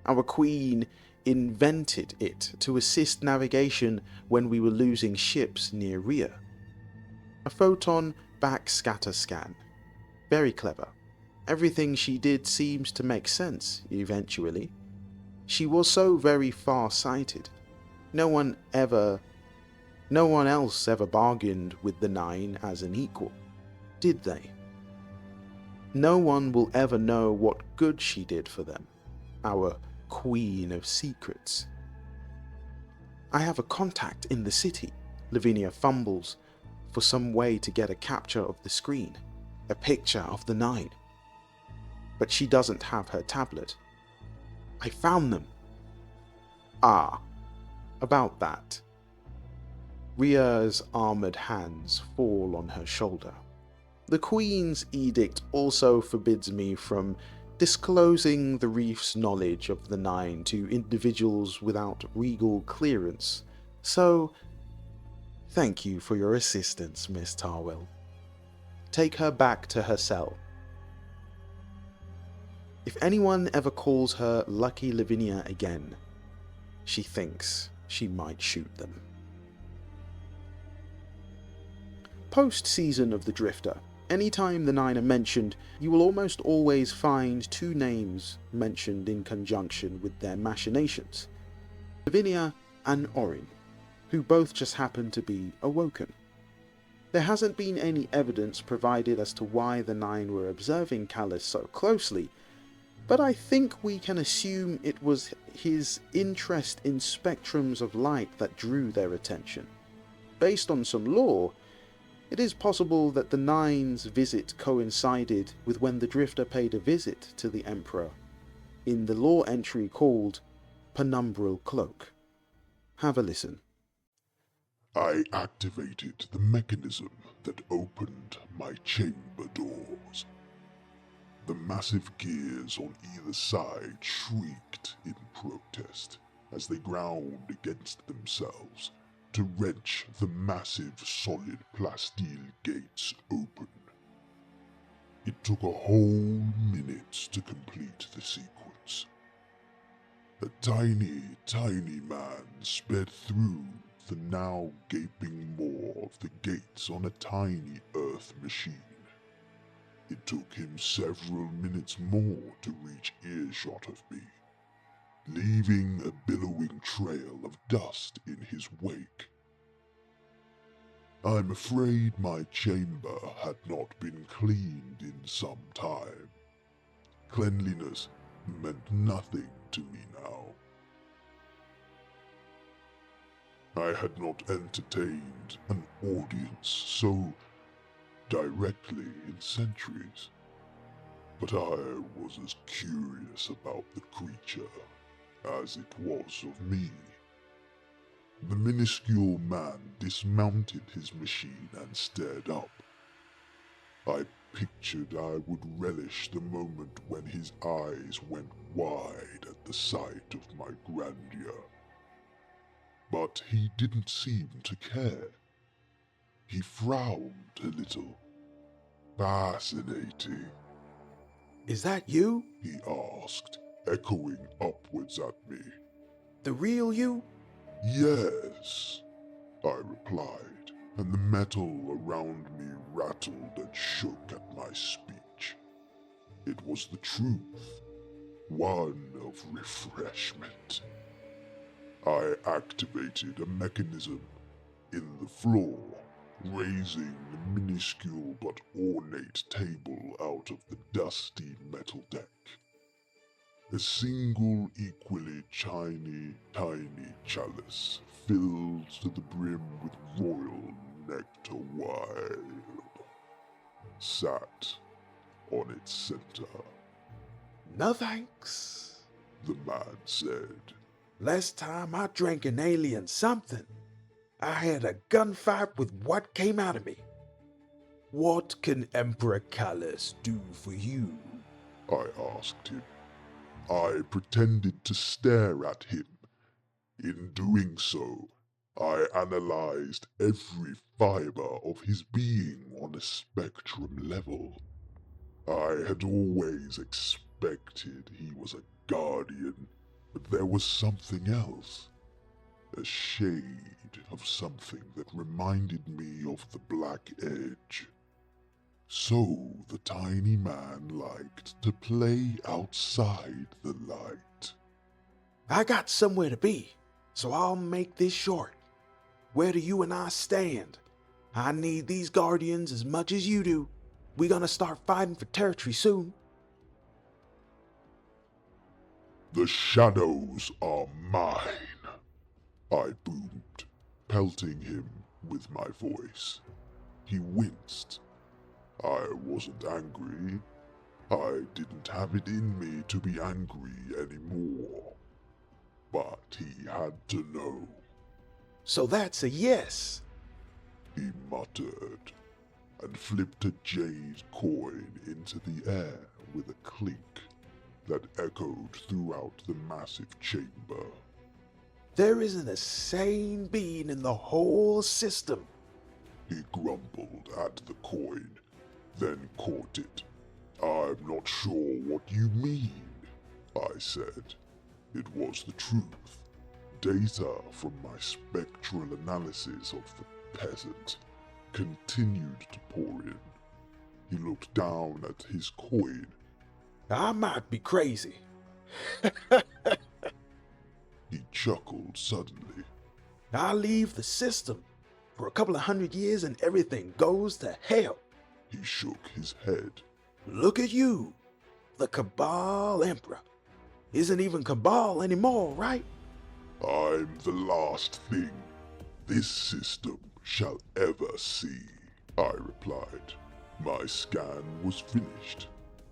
"Our queen invented it to assist navigation when we were losing ships near Rhea. A photon backscatter scan. Very clever. Everything she did seems to make sense, eventually. She was so very far-sighted. No one else ever bargained with the Nine as an equal, did they? No one will ever know what good she did for them, our Queen of Secrets." "I have a contact in the city." Lavinia fumbles for some way to get a capture of the screen, a picture of the Nine. But she doesn't have her tablet. "I found them." "Ah, about that." Rhea's armored hands fall on her shoulder. "The Queen's edict also forbids me from disclosing the Reef's knowledge of the Nine to individuals without regal clearance, so thank you for your assistance, Miss Tarwell. Take her back to her cell. If anyone ever calls her Lucky Lavinia again, she thinks she might shoot them." Post-season of The Drifter, anytime the Nine are mentioned, you will almost always find two names mentioned in conjunction with their machinations: Lavinia and Orin, who both just happen to be awoken. There hasn't been any evidence provided as to why the Nine were observing Callus so closely, but I think we can assume it was his interest in spectrums of light that drew their attention. Based on some lore, it is possible that the Nine's visit coincided with when the Drifter paid a visit to the Emperor, in the lore entry called Penumbral Cloak. Have a listen. "I activated the mechanism that opened my chamber doors. The massive gears on either side shrieked in protest as they ground against themselves to wrench the massive solid plasteel gates open. It took a whole minute to complete the sequence. A tiny, tiny man sped through the now gaping maw of the gates on a tiny Earth machine. It took him several minutes more to reach earshot of me, leaving a billowing trail of dust in his wake. I'm afraid my chamber had not been cleaned in some time. Cleanliness meant nothing to me now. I had not entertained an audience so directly in centuries, but I was as curious about the creature as it was of me. The minuscule man dismounted his machine and stared up. I pictured I would relish the moment when his eyes went wide at the sight of my grandeur. But he didn't seem to care. He frowned a little. "Fascinating," "Is that you?" he asked, echoing upwards at me. "The real you?" "Yes," I replied, and the metal around me rattled and shook at my speech. It was the truth, one of refreshment. I activated a mechanism in the floor raising the minuscule but ornate table out of the dusty metal deck. A single equally tiny chalice filled to the brim with royal nectar wine sat on its center. No thanks. The man said. Last time I drank an alien something, I had a gunfight with what came out of me. What can Emperor Callus do for you? I asked him. I pretended to stare at him. In doing so, I analyzed every fiber of his being on a spectrum level. I had always expected he was a guardian, but there was something else. A shade of something that reminded me of the Black Edge. So the tiny man liked to play outside the light. I got somewhere to be, so I'll make this short. Where do you and I stand? I need these guardians as much as you do. We're gonna start fighting for territory soon. The shadows are mine, I boomed, pelting him with my voice. He winced. I wasn't angry. I didn't have it in me to be angry anymore. But he had to know. So that's a yes. He muttered, and flipped a jade coin into the air with a clink that echoed throughout the massive chamber. There isn't a sane being in the whole system. He grumbled at the coin, then caught it. I'm not sure what you mean, I said. It was the truth. Data from my spectral analysis of the peasant continued to pour in. He looked down at his coin. I might be crazy. He chuckled suddenly. I leave the system for a couple of 100 years and everything goes to hell. He shook his head. Look at you, the Cabal Emperor. Isn't even Cabal anymore, right? I'm the last thing this system shall ever see, I replied. My scan was finished,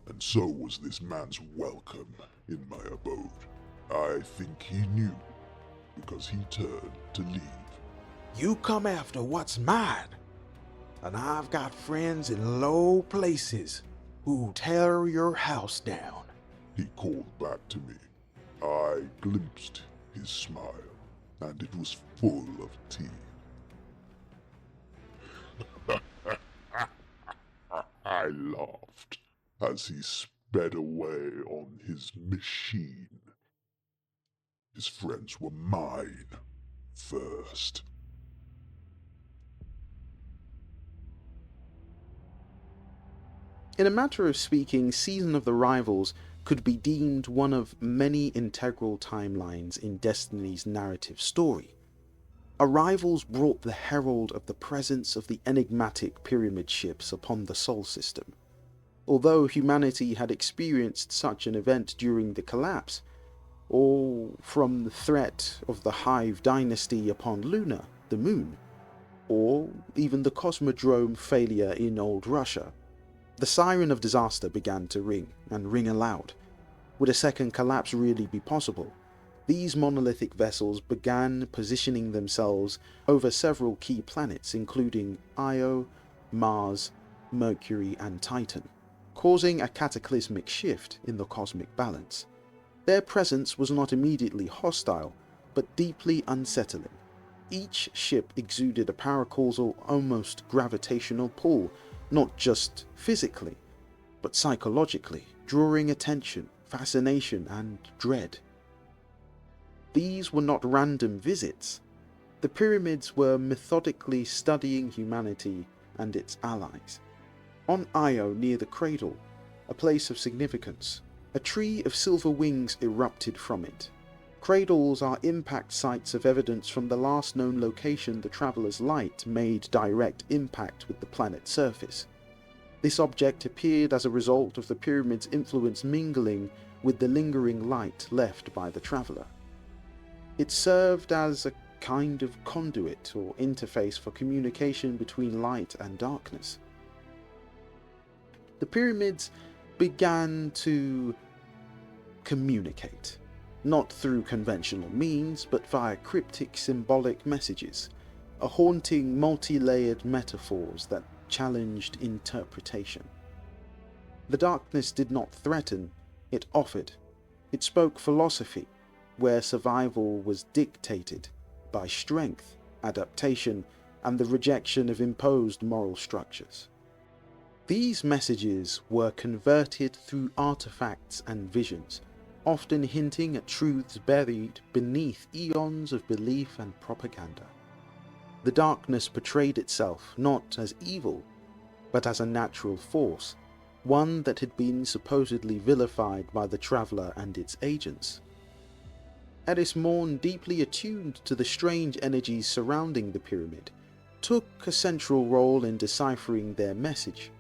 and so was this man's welcome in my abode. I think he knew, because he turned to leave. You come after what's mine, and I've got friends in low places who tear your house down. He called back to me. I glimpsed his smile, and it was full of teeth. I laughed as he sped away on his machine. His friends were mine first. In a matter of speaking, Season of the Rivals could be deemed one of many integral timelines in Destiny's narrative story. Arrivals brought the herald of the presence of the enigmatic pyramid ships upon the Sol system. Although humanity had experienced such an event during the collapse, or from the threat of the Hive dynasty upon Luna, the moon, or even the Cosmodrome failure in old Russia, the siren of disaster began to ring, and ring aloud. Would a second collapse really be possible? These monolithic vessels began positioning themselves over several key planets, including Io, Mars, Mercury, and Titan, causing a cataclysmic shift in the cosmic balance. Their presence was not immediately hostile, but deeply unsettling. Each ship exuded a paracausal, almost gravitational pull, not just physically, but psychologically, drawing attention, fascination, and dread. These were not random visits. The pyramids were methodically studying humanity and its allies. On Io, near the cradle, a place of significance, a tree of silver wings erupted from it. Cradles are impact sites of evidence from the last known location the traveller's light made direct impact with the planet's surface. This object appeared as a result of the pyramid's influence mingling with the lingering light left by the traveller. It served as a kind of conduit or interface for communication between light and darkness. The pyramids began to communicate, not through conventional means, but via cryptic symbolic messages, a haunting multi-layered metaphors that challenged interpretation. The darkness did not threaten, it offered. It spoke philosophy, where survival was dictated by strength, adaptation, and the rejection of imposed moral structures. These messages were converted through artifacts and visions, often hinting at truths buried beneath eons of belief and propaganda. The darkness portrayed itself not as evil, but as a natural force, one that had been supposedly vilified by the traveller and its agents. Eris Morn, deeply attuned to the strange energies surrounding the pyramid, took a central role in deciphering their message.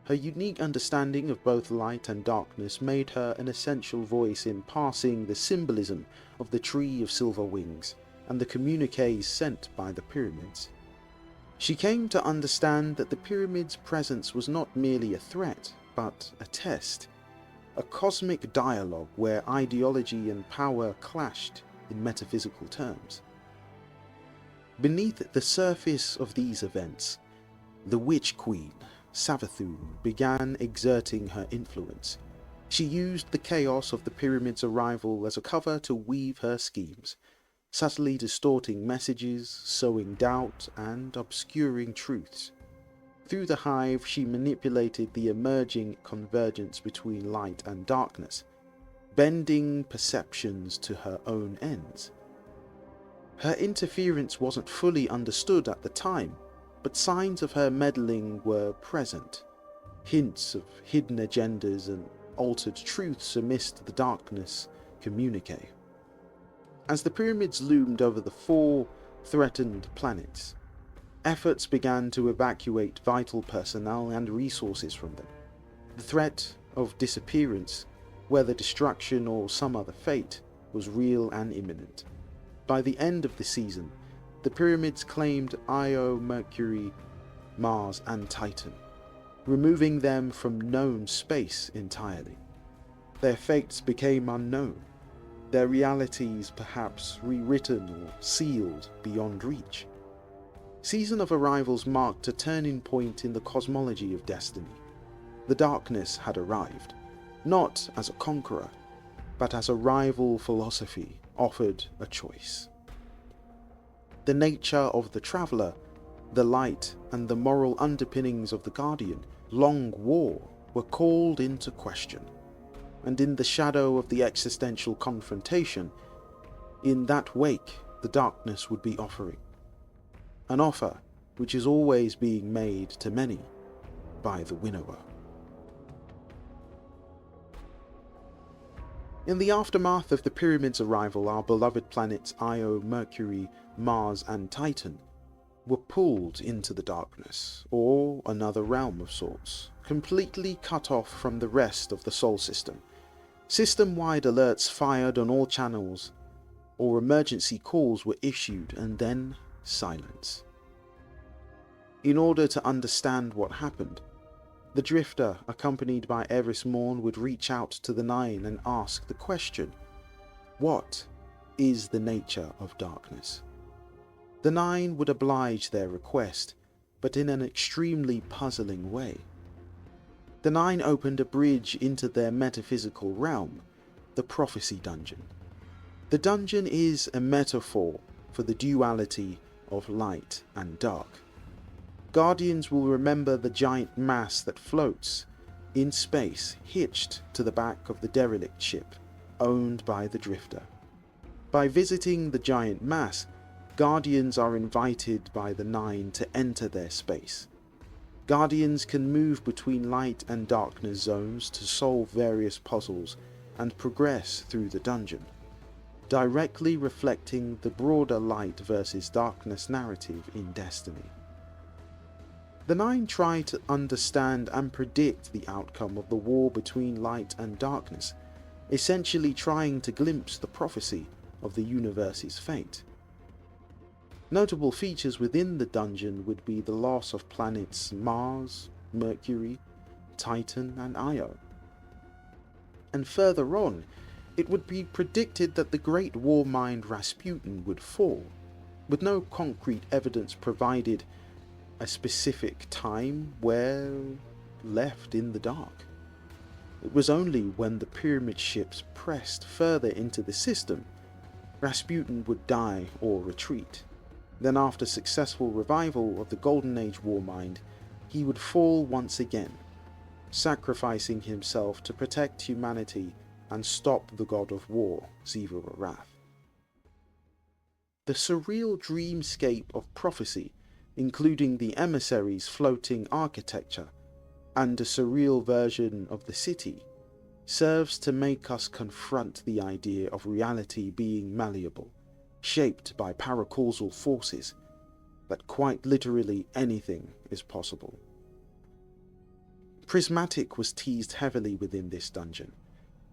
Her unique understanding of both light and darkness made her an essential voice in parsing the symbolism of the Tree of Silver Wings and the communiques sent by the pyramids. She came to understand that the pyramids' presence was not merely a threat, but a test, a cosmic dialogue where ideology and power clashed in metaphysical terms. Beneath the surface of these events, the Witch Queen, Savathun, began exerting her influence. She used the chaos of the pyramid's arrival as a cover to weave her schemes, subtly distorting messages, sowing doubt, and obscuring truths. Through the hive, she manipulated the emerging convergence between light and darkness, bending perceptions to her own ends. Her interference wasn't fully understood at the time, but signs of her meddling were present, hints of hidden agendas and altered truths amidst the darkness communique. As the pyramids loomed over the 4 threatened planets, efforts began to evacuate vital personnel and resources from them. The threat of disappearance, whether destruction or some other fate, was real and imminent. By the end of the season, the pyramids claimed Io, Mercury, Mars, and Titan, removing them from known space entirely. Their fates became unknown, their realities perhaps rewritten or sealed beyond reach. Season of Arrivals marked a turning point in the cosmology of destiny. The darkness had arrived, not as a conqueror, but as a rival philosophy offered a choice. The nature of the traveller, the light, and the moral underpinnings of the Guardian, long war, were called into question. And in the shadow of the existential confrontation, in that wake the darkness would be offering. An offer which is always being made to many by the winnower. In the aftermath of the pyramids' arrival, our beloved planets Io, Mercury, Mars, and Titan were pulled into the darkness, or another realm of sorts, completely cut off from the rest of the Sol system. System-wide alerts fired on all channels, or emergency calls were issued, and then silence. In order to understand what happened, the Drifter, accompanied by Eris Morn, would reach out to the Nine and ask the question, what is the nature of darkness? The Nine would oblige their request, but in an extremely puzzling way. The Nine opened a bridge into their metaphysical realm, the Prophecy Dungeon. The dungeon is a metaphor for the duality of light and dark. Guardians will remember the giant mass that floats in space, hitched to the back of the derelict ship owned by the Drifter. By visiting the giant mass, Guardians are invited by the Nine to enter their space. Guardians can move between light and darkness zones to solve various puzzles and progress through the dungeon. directly reflecting the broader light versus darkness narrative in Destiny. The Nine try to understand and predict the outcome of the war between light and darkness, essentially trying to glimpse the prophecy of the universe's fate. Notable features within the dungeon would be the loss of planets Mars, Mercury, Titan and Io. And further on, it would be predicted that the great war mind Rasputin would fall, with no concrete evidence provided a specific time where left in the dark. It was only when the pyramid ships pressed further into the system, Rasputin would die or retreat. Then after successful revival of the Golden Age Warmind, he would fall once again, sacrificing himself to protect humanity and stop the god of war, Zavala Wrath. The surreal dreamscape of prophecy, including the Emissary's floating architecture and a surreal version of the city, serves to make us confront the idea of reality being malleable, shaped by paracausal forces, that quite literally anything is possible. Prismatic was teased heavily within this dungeon.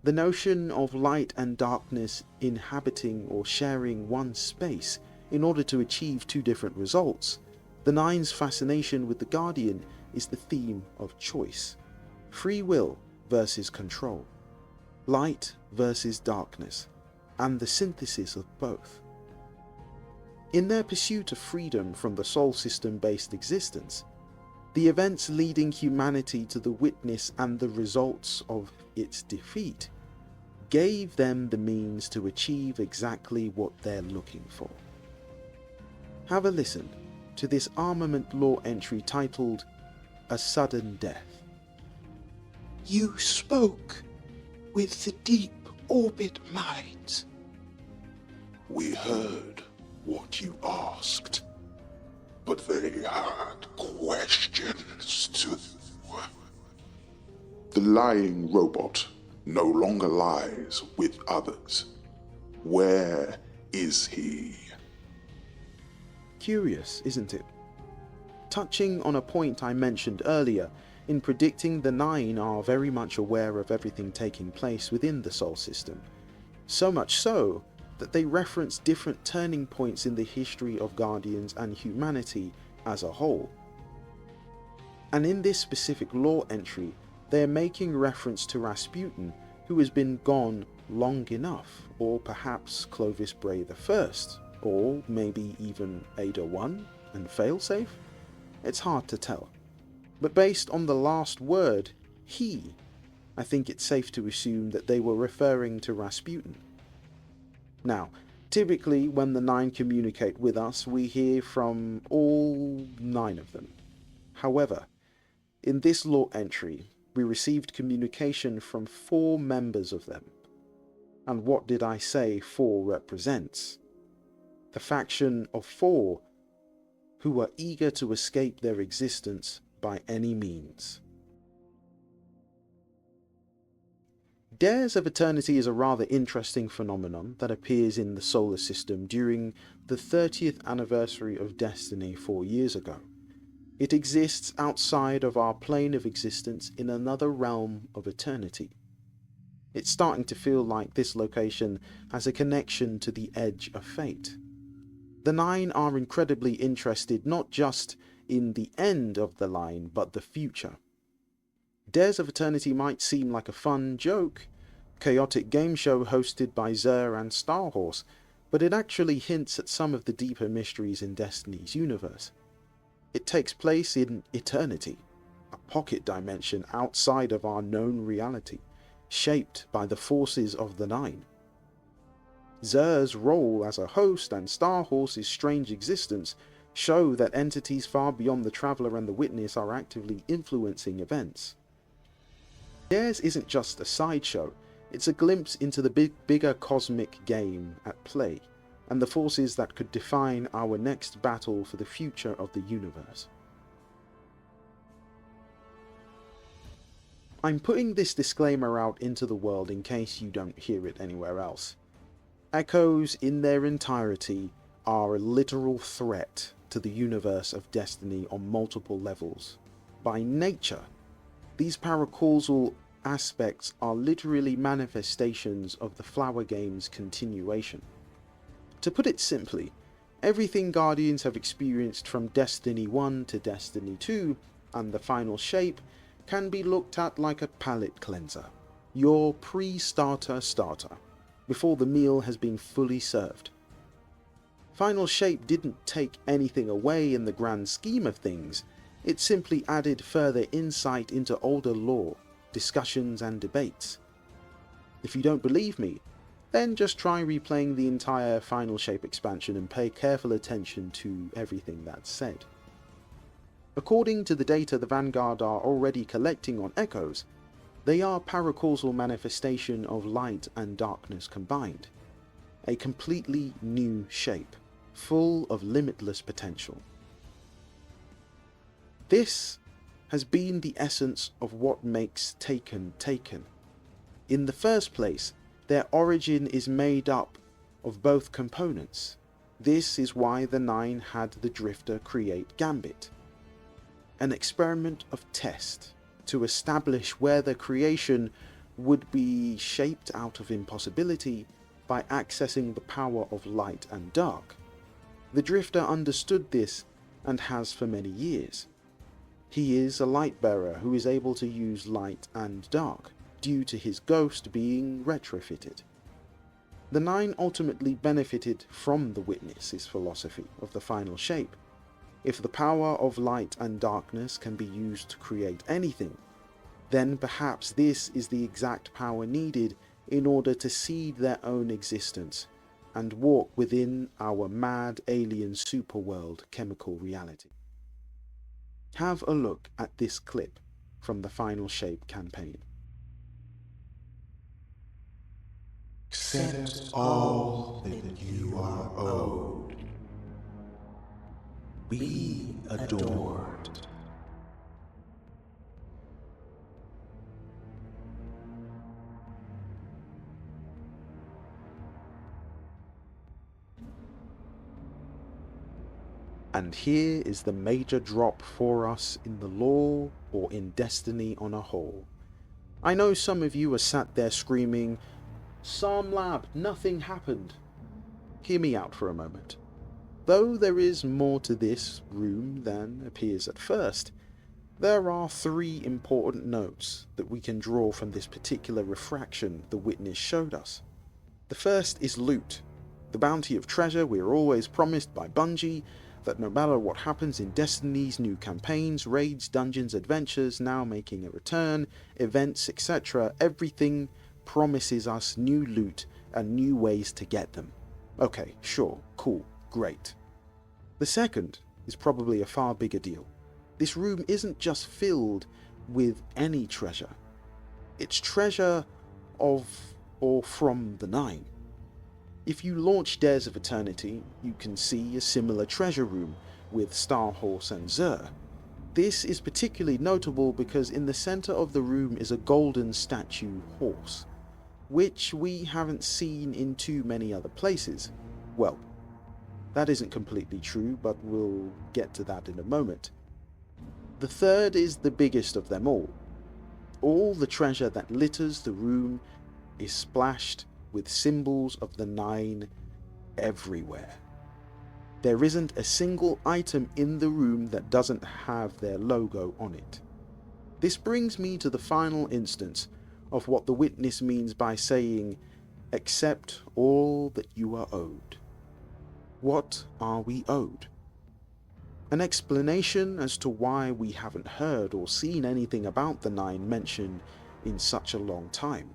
The notion of light and darkness inhabiting or sharing one space in order to achieve two different results. The Nine's fascination with the Guardian is the theme of choice. Free will versus control. Light versus darkness, and the synthesis of both. In their pursuit of freedom from the Sol System-based existence, the events leading humanity to the witness and the results of its defeat gave them the means to achieve exactly what they're looking for. Have a listen to this armament lore entry titled A Sudden Death. You spoke with the deep orbit minds. We heard what you asked, but they had questions too. The lying robot no longer lies with others. Where is he? Curious, isn't it? Touching on a point I mentioned earlier, in predicting the Nine are very much aware of everything taking place within the Sol System. So much so that they reference different turning points in the history of Guardians and humanity as a whole. And in this specific lore entry, they are making reference to Rasputin, who has been gone long enough, or perhaps Clovis Bray I, or maybe even Ada I and Failsafe? It's hard to tell. But based on the last word, he, I think it's safe to assume that they were referring to Rasputin. Now, typically when the Nine communicate with us, we hear from all 9 of them. However, in this lore entry, we received communication from 4 members of them. And what did I say 4 represents? The faction of 4 who were eager to escape their existence by any means. Dares of Eternity is a rather interesting phenomenon that appears in the solar system during the 30th anniversary of Destiny 4 years ago. It exists outside of our plane of existence in another realm of eternity. It's starting to feel like this location has a connection to the edge of fate. The Nine are incredibly interested not just in the end of the line, but the future. Dares of Eternity might seem like a fun joke, chaotic game show hosted by Xur and Starhorse, but it actually hints at some of the deeper mysteries in Destiny's universe. It takes place in eternity, a pocket dimension outside of our known reality, shaped by the forces of the Nine. Xur's role as a host and Starhorse's strange existence show that entities far beyond the Traveler and the Witness are actively influencing events. Dares isn't just a sideshow, it's a glimpse into the bigger cosmic game at play, and the forces that could define our next battle for the future of the universe. I'm putting this disclaimer out into the world in case you don't hear it anywhere else. Echoes in their entirety are a literal threat to the universe of Destiny on multiple levels. By nature, these paracausal aspects are literally manifestations of the Flower Game's continuation. To put it simply, everything Guardians have experienced from Destiny 1 to Destiny 2 and the final shape can be looked at like a palate cleanser, your pre-starter starter, before the meal has been fully served. Final shape didn't take anything away in the grand scheme of things, it simply added further insight into older lore, discussions and debates. If you don't believe me, then just try replaying the entire Final Shape expansion and pay careful attention to everything that's said. According to the data the Vanguard are already collecting on Echoes, they are paracausal manifestation of light and darkness combined. A completely new shape, full of limitless potential. This has been the essence of what makes Taken Taken. In the first place, their origin is made up of both components. This is why the Nine had the Drifter create Gambit. An experiment of test to establish where the creation would be shaped out of impossibility by accessing the power of light and dark. The Drifter understood this and has for many years. He is a light bearer who is able to use light and dark, due to his ghost being retrofitted. The Nine ultimately benefited from the Witness's philosophy of the final shape. If the power of light and darkness can be used to create anything, then perhaps this is the exact power needed in order to seed their own existence and walk within our mad alien superworld chemical reality. Have a look at this clip from the Final Shape campaign. Accept all that you are owed. Be adored. And here is the major drop for us in the lore or in Destiny on a whole. I know some of you are sat there screaming, "Psalm Lab, nothing happened." Hear me out for a moment. Though there is more to this room than appears at first, there are three important notes that we can draw from this particular refraction the Witness showed us. The first is loot, the bounty of treasure we are always promised by Bungie, that no matter what happens in Destiny's new campaigns, raids, dungeons, adventures now making a return, events, etc., everything promises us new loot and new ways to get them. Okay, sure, cool, great. The second is probably a far bigger deal. This room isn't just filled with any treasure. It's treasure of or from the Nine. If you launch Dares of Eternity, you can see a similar treasure room with Starhorse and Xur. This is particularly notable because in the center of the room is a golden statue horse, which we haven't seen in too many other places. Well, that isn't completely true, but we'll get to that in a moment. The third is the biggest of them all. All the treasure that litters the room is splashed with symbols of the Nine everywhere. There isn't a single item in the room that doesn't have their logo on it. This brings me to the final instance of what the Witness means by saying, "Accept all that you are owed." What are we owed? An explanation as to why we haven't heard or seen anything about the Nine mentioned in such a long time.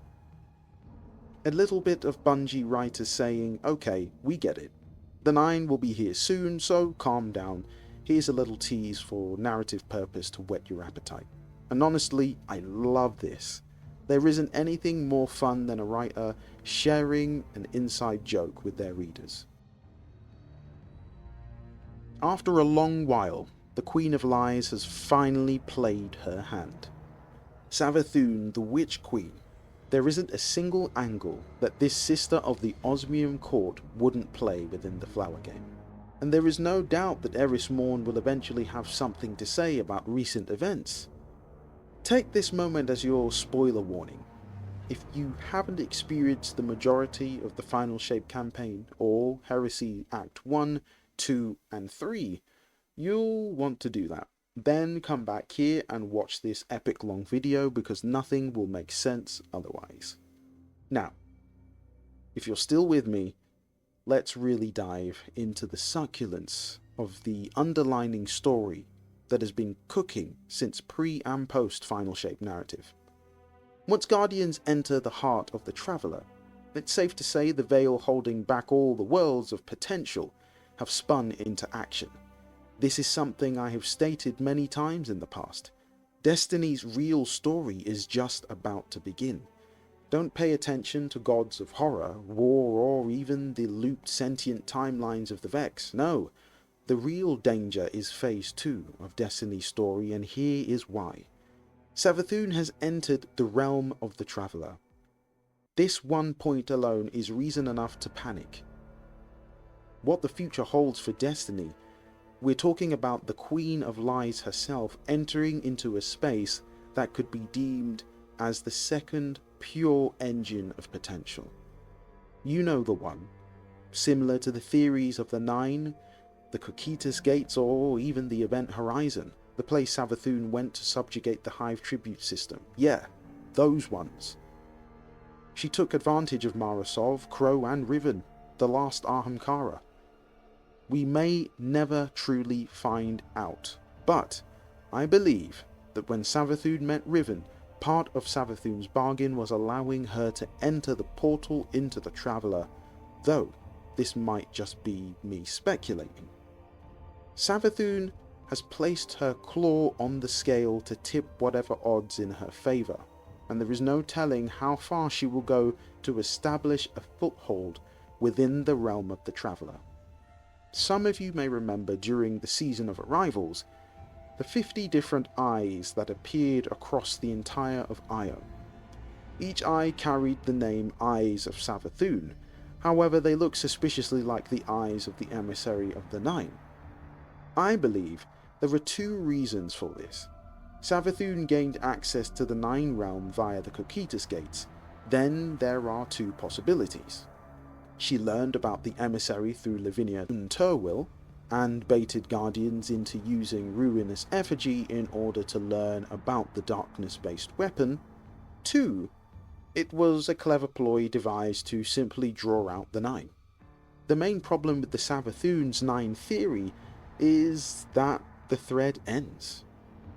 A little bit of Bungie writers saying, "Okay, we get it. The Nine will be here soon, so calm down. Here's a little tease for narrative purpose to whet your appetite." And honestly, I love this. There isn't anything more fun than a writer sharing an inside joke with their readers. After a long while, the Queen of Lies has finally played her hand. Savathun, the Witch Queen, There isn't a single angle that this sister of the Osmium court wouldn't play within the Flower game. And there is no doubt that Eris Morn will eventually have something to say about recent events. Take this moment as your spoiler warning. If you haven't experienced the majority of the Final Shape campaign, or Heresy Act 1, 2, and 3, you'll want to do that. Then come back here and watch this epic long video because nothing will make sense otherwise. Now, if you're still with me, let's really dive into the succulence of the underlining story that has been cooking since pre and post Final Shape narrative. Once Guardians enter the heart of the Traveller, it's safe to say the veil holding back all the worlds of potential have spun into action. This is something I have stated many times in the past. Destiny's real story is just about to begin. Don't pay attention to gods of horror, war, or even the looped sentient timelines of the Vex. No, the real danger is Phase 2 of Destiny's story, and here is why. Savathun has entered the realm of the Traveller. This one point alone is reason enough to panic. What the future holds for Destiny, we're talking about the Queen of Lies herself entering into a space that could be deemed as the second pure engine of potential. You know the one, similar to the theories of the Nine, the Cocytus Gates, or even the Event Horizon, the place Savathun went to subjugate the Hive tribute system. Yeah, those ones. She took advantage of Marasov, Crow, and Riven, the last Ahamkara. We may never truly find out, but I believe that when Savathun met Riven, part of Savathun's bargain was allowing her to enter the portal into the Traveller, though this might just be me speculating. Savathun has placed her claw on the scale to tip whatever odds in her favour, and there is no telling how far she will go to establish a foothold within the realm of the Traveller. Some of you may remember during the Season of Arrivals, the 50 different eyes that appeared across the entire of Io. Each eye carried the name Eyes of Savathun, however they look suspiciously like the eyes of the Emissary of the Nine. I believe there are two reasons for this. Savathun gained access to the Nine realm via the Cocytus Gates. Then there are two possibilities. She learned about the Emissary through Lavinia and Turwill, and baited Guardians into using Ruinous Effigy in order to learn about the darkness-based weapon. 2. It was a clever ploy devised to simply draw out the Nine. The main problem with the Savathun's Nine theory is that the thread ends,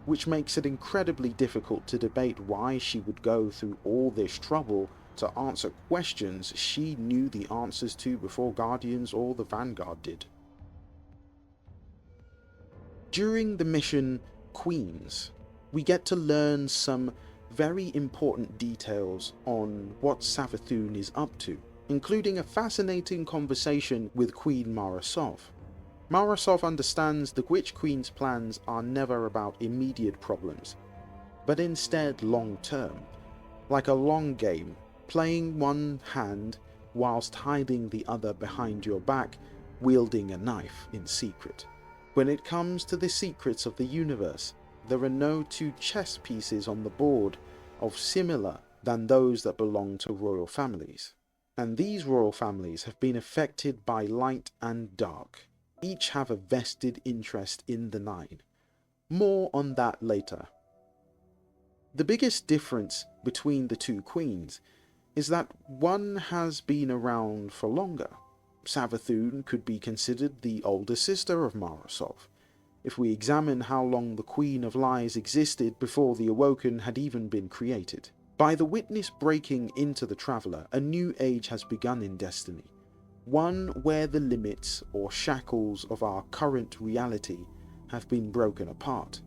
which makes it incredibly difficult to debate why she would go through all this trouble to answer questions she knew the answers to before Guardians or the Vanguard did. During the mission Queens, we get to learn some very important details on what Savathun is up to, including a fascinating conversation with Queen Marasov. Marasov understands the Witch Queen's plans are never about immediate problems, but instead long-term, like a long game, playing one hand whilst hiding the other behind your back, wielding a knife in secret. When it comes to the secrets of the universe, there are no two chess pieces on the board of similar than those that belong to royal families. And these royal families have been affected by light and dark. Each have a vested interest in the Nine. More on that later. The biggest difference between the two queens is that one has been around for longer. Savathun could be considered the older sister of Marasov, if we examine how long the Queen of Lies existed before the Awoken had even been created. By the witness breaking into the Traveller, a new age has begun in Destiny, one where the limits or shackles of our current reality have been broken apart,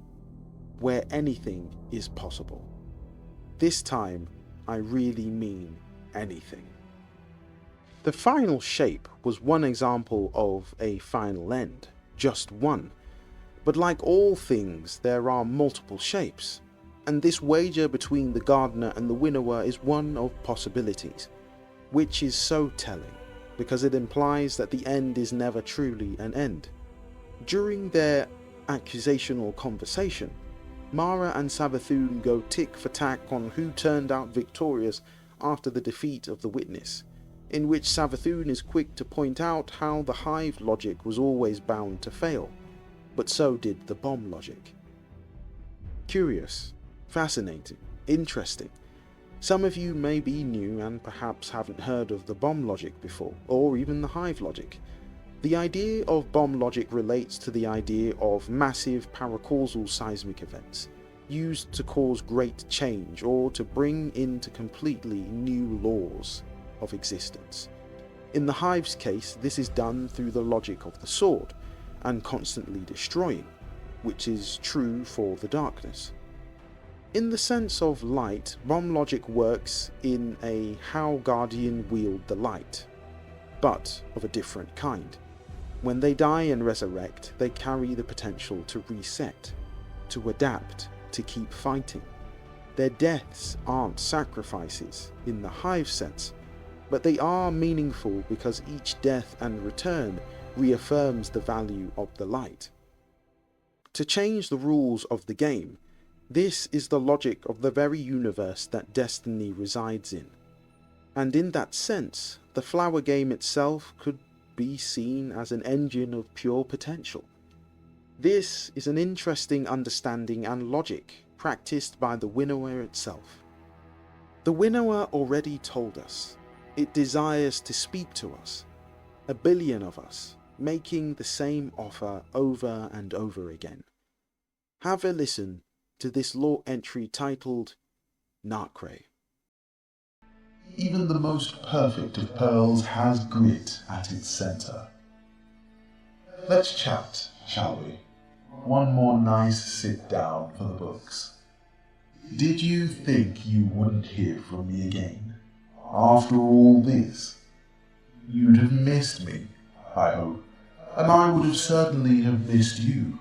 where anything is possible. This time, I really mean anything. The final shape was one example of a final end, just one. But like all things, there are multiple shapes. And this wager between the gardener and the winnower is one of possibilities, which is so telling, because it implies that the end is never truly an end. During their accusational conversation, Mara and Savathun go tick for tack on who turned out victorious after the defeat of the witness, in which Savathun is quick to point out how the hive logic was always bound to fail, but so did the bomb logic. Curious, fascinating, interesting. Some of you may be new and perhaps haven't heard of the bomb logic before, or even the hive logic. The idea of bomb logic relates to the idea of massive paracausal seismic events, used to cause great change or to bring into completely new laws of existence. In the hive's case, this is done through the logic of the sword, and constantly destroying, which is true for the darkness. In the sense of light, bomb logic works in a how Guardian wield the light, but of a different kind. When they die and resurrect, they carry the potential to reset, to adapt, to keep fighting. Their deaths aren't sacrifices in the hive sense, but they are meaningful because each death and return reaffirms the value of the light. To change the rules of the game, this is the logic of the very universe that Destiny resides in. And in that sense, the flower game itself could be seen as an engine of pure potential. This is an interesting understanding and logic practiced by the winnower itself. The winnower already told us it desires to speak to us, 1 billion of us, making the same offer over and over again. Have a listen to this lore entry titled Nacre. Even the most perfect of pearls has grit at its center. Let's chat, shall we? One more nice sit down for the books. Did you think you wouldn't hear from me again? After all this? You'd have missed me, I hope, and I would have certainly have missed you.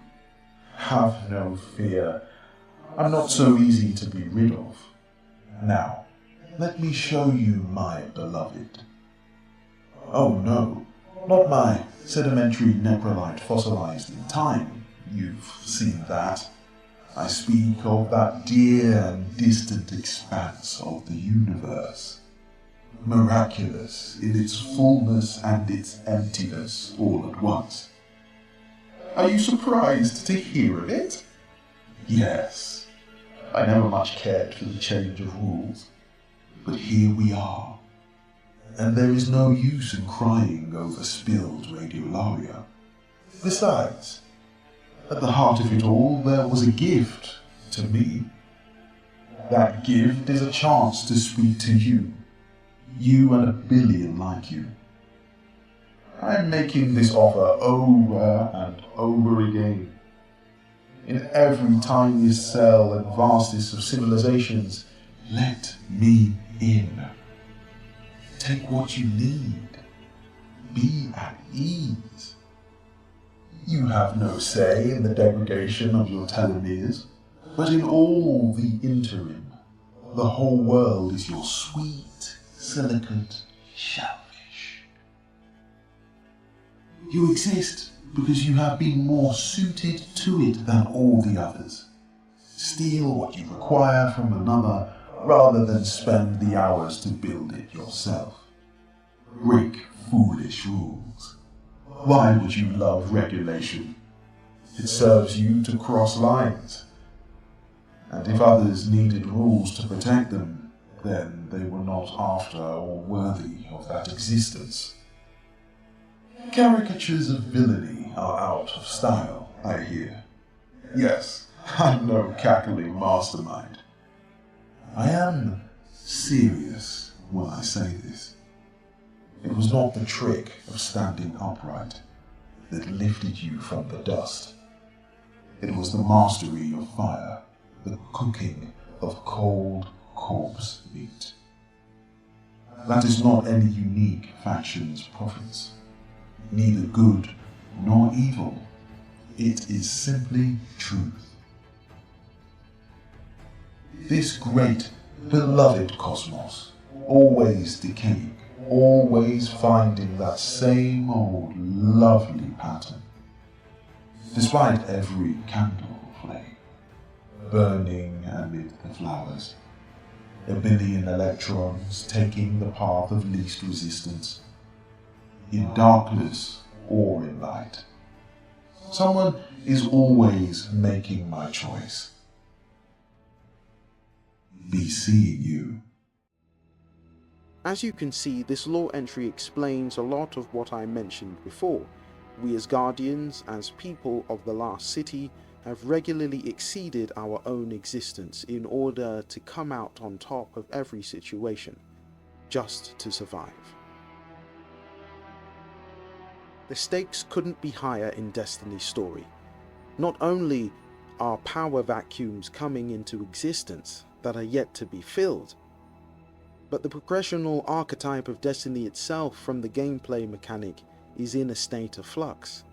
Have no fear. I'm not so easy to be rid of. Now, let me show you my beloved. Oh no, not my sedimentary necrolite fossilized in time. You've seen that. I speak of that dear and distant expanse of the universe. Miraculous in its fullness and its emptiness all at once. Are you surprised to hear of it? Yes. I never much cared for the change of rules, but here we are, and there is no use in crying over spilled radiolaria. Besides, at the heart of it all there was a gift to me. That gift is a chance to speak to you, you and 1 billion like you. I'm making this offer over and over again. In every tiniest cell and vastest of civilizations, let me in. Take what you need. Be at ease. You have no say in the degradation of your telomeres, but in all the interim, the whole world is your sweet, silicate shellfish. You exist because you have been more suited to it than all the others. Steal what you require from another rather than spend the hours to build it yourself. Break foolish rules. Why would you love regulation? It serves you to cross lines. And if others needed rules to protect them, then they were not after or worthy of that existence. Caricatures of villainy are out of style, I hear. Yes, I'm no cackling mastermind. I am serious when I say this. It was not the trick of standing upright that lifted you from the dust. It was the mastery of fire, the cooking of cold corpse meat. That is not any unique faction's province. Neither good nor evil. It is simply truth. This great, beloved cosmos, always decaying, always finding that same old lovely pattern. Despite every candle flame burning amid the flowers, a billion electrons taking the path of least resistance, in darkness or in light. Someone is always making my choice. Be seeing you. As you can see, this lore entry explains a lot of what I mentioned before. We as Guardians, as people of the last city, have regularly exceeded our own existence in order to come out on top of every situation, just to survive. The stakes couldn't be higher in Destiny's story. Not only are power vacuums coming into existence that are yet to be filled, but the progressional archetype of Destiny itself from the gameplay mechanic is in a state of flux.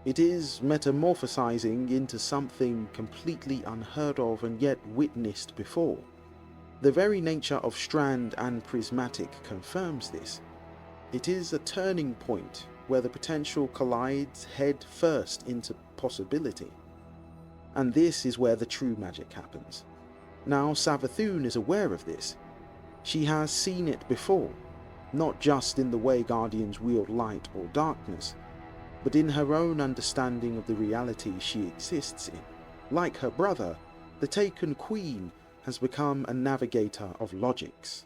It is metamorphosizing into something completely unheard of and yet witnessed before. The very nature of Strand and Prismatic confirms this. It is a turning point where the potential collides head first into possibility. And this is where the true magic happens. Now Savathun is aware of this. She has seen it before, not just in the way Guardians wield light or darkness, but in her own understanding of the reality she exists in. Like her brother, the Taken Queen has become a navigator of logics.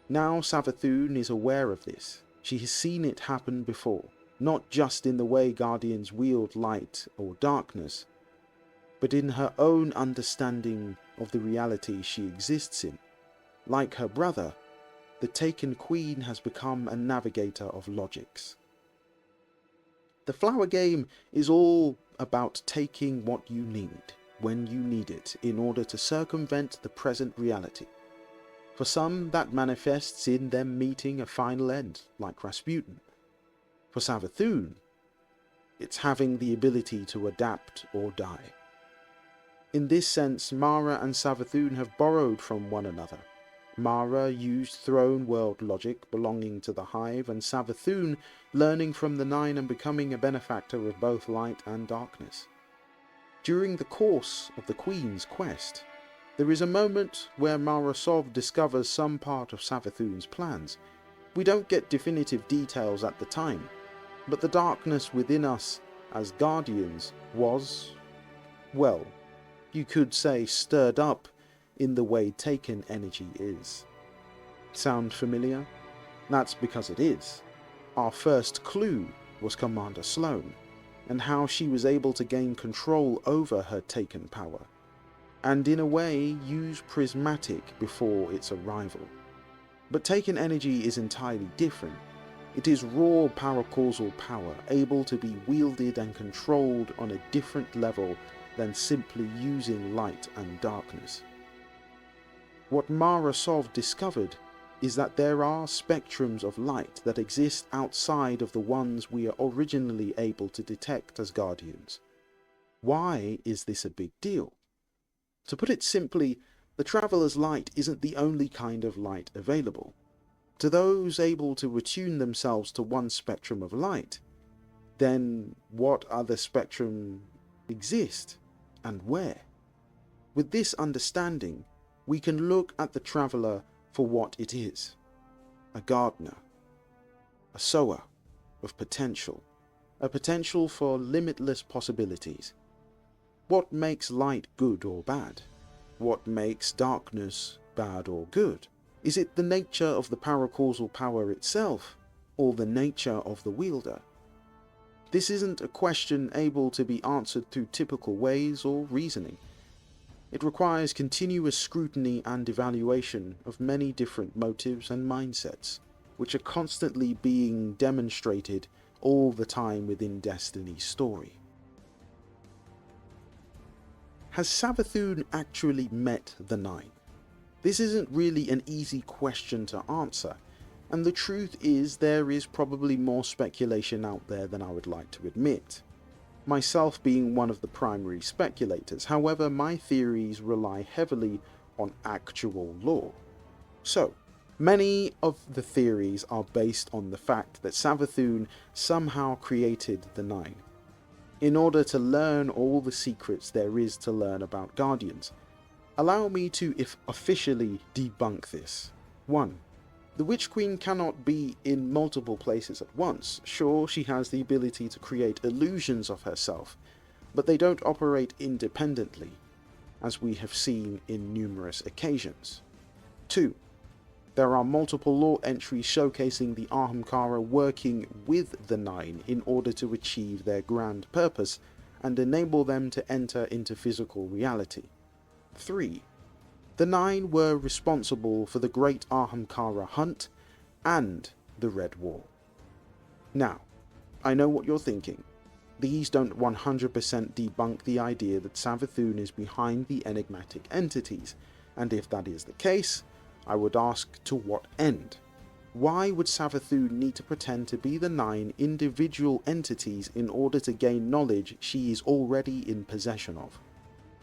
Now Savathun is aware of this. She has seen it happen before, not just in the way Guardians wield light or darkness, but in her own understanding of the reality she exists in. Like her brother, the Taken Queen has become a navigator of logics. The flower game is all about taking what you need, when you need it, in order to circumvent the present reality. For some, that manifests in them meeting a final end, like Rasputin. For Savathun, it's having the ability to adapt or die. In this sense, Mara and Savathun have borrowed from one another. Mara used throne world logic belonging to the Hive, and Savathun learning from the Nine and becoming a benefactor of both light and darkness. During the course of the Queen's quest, there is a moment where Mara Sov discovers some part of Savathun's plans. We don't get definitive details at the time, but the darkness within us as Guardians was, well, you could say stirred up in the way Taken energy is. Sound familiar? That's because it is. Our first clue was Commander Sloane, and how she was able to gain control over her Taken power, and in a way use Prismatic before its arrival. But Taken energy is entirely different. It is raw paracausal power, able to be wielded and controlled on a different level than simply using light and darkness. What Mara Sov discovered is that there are spectrums of light that exist outside of the ones we are originally able to detect as Guardians. Why is this a big deal? To put it simply, the Traveler's light isn't the only kind of light available. To those able to attune themselves to one spectrum of light, then what other spectrum exist, and where? With this understanding, we can look at the Traveler for what it is: a gardener, a sower of potential, a potential for limitless possibilities. What makes light good or bad? What makes darkness bad or good? Is it the nature of the paracausal power itself, or the nature of the wielder? This isn't a question able to be answered through typical ways or reasoning. It requires continuous scrutiny and evaluation of many different motives and mindsets, which are constantly being demonstrated all the time within Destiny's story. Has Savathun actually met the Nine? This isn't really an easy question to answer, and the truth is there is probably more speculation out there than I would like to admit. Myself being one of the primary speculators, however, my theories rely heavily on actual lore. So, many of the theories are based on the fact that Savathun somehow created the Nine, in order to learn all the secrets there is to learn about Guardians. Allow me to officially debunk this. 1. The Witch Queen cannot be in multiple places at once. Sure, she has the ability to create illusions of herself, but they don't operate independently, as we have seen in numerous occasions. 2. There are multiple lore entries showcasing the Ahamkara working with the Nine in order to achieve their grand purpose and enable them to enter into physical reality. 3. The Nine were responsible for the Great Ahamkara Hunt and the Red War. Now, I know what you're thinking. These don't 100% debunk the idea that Savathun is behind the enigmatic entities, and if that is the case, I would ask, to what end? Why would Savathun need to pretend to be the 9 individual entities in order to gain knowledge she is already in possession of?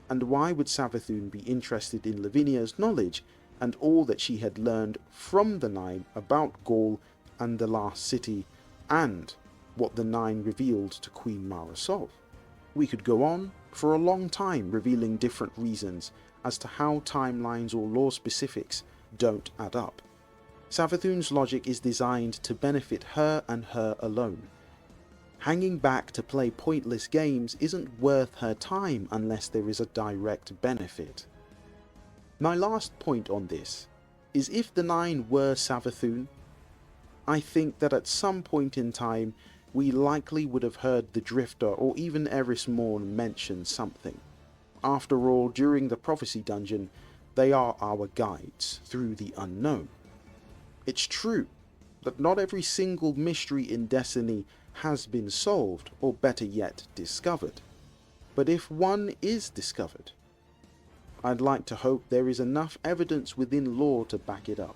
And why would Savathun be interested in Lavinia's knowledge and all that she had learned from the 9 about Gaul and the Last City, and what the 9 revealed to Queen Marasov? We could go on for a long time revealing different reasons as to how timelines or lore specifics don't add up. Savathun's logic is designed to benefit her and her alone. Hanging back to play pointless games isn't worth her time unless there is a direct benefit. My last point on this is, if the 9 were Savathun, I think that at some point in time we likely would have heard the Drifter or even Eris Morn mention something. After all, during the Prophecy Dungeon, they are our guides through the unknown. It's true that not every single mystery in Destiny has been solved, or better yet, discovered. But if one is discovered, I'd like to hope there is enough evidence within lore to back it up.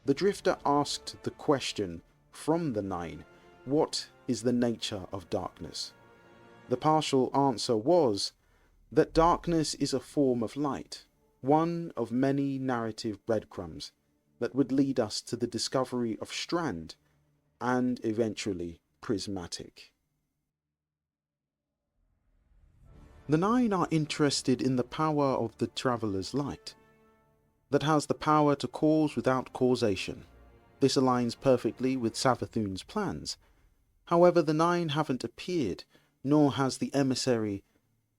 The Drifter asked the question from the 9, what is the nature of darkness? The partial answer was that darkness is a form of light, one of many narrative breadcrumbs that would lead us to the discovery of Strand and eventually Prismatic. The 9 are interested in the power of the Traveller's Light, that has the power to cause without causation. This aligns perfectly with Savathun's plans. However, the 9 haven't appeared, nor has the Emissary,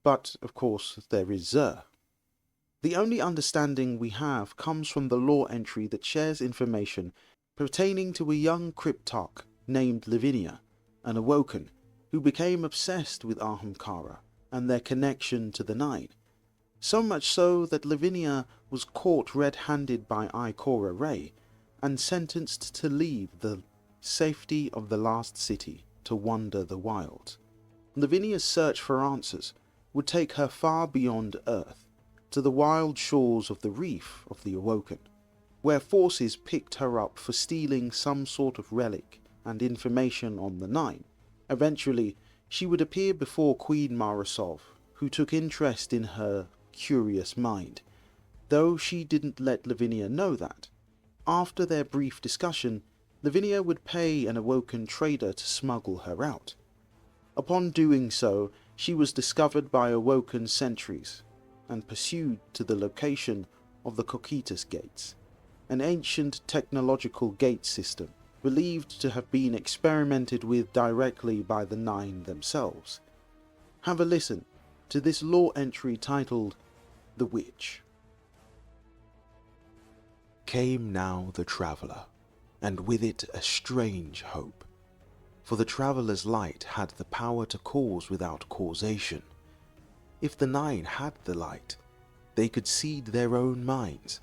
but of course there is Zer. The only understanding we have comes from the lore entry that shares information pertaining to a young cryptarch named Lavinia, an Awoken, who became obsessed with Ahamkara and their connection to the 9. So much so that Lavinia was caught red-handed by Ikora Rey and sentenced to leave the safety of the Last City to wander the wilds. Lavinia's search for answers would take her far beyond Earth, to the wild shores of the Reef of the Awoken, where forces picked her up for stealing some sort of relic and information on the 9. Eventually, she would appear before Queen Marasov, who took interest in her curious mind, though she didn't let Lavinia know that. After their brief discussion, Lavinia would pay an Awoken trader to smuggle her out. Upon doing so, she was discovered by Awoken sentries and pursued to the location of the Cocytus Gates, an ancient technological gate system believed to have been experimented with directly by the 9 themselves. Have a listen to this lore entry titled The Witch. Came now the Traveller, and with it a strange hope, for the Traveller's light had the power to cause without causation. If the 9 had the light, they could seed their own minds,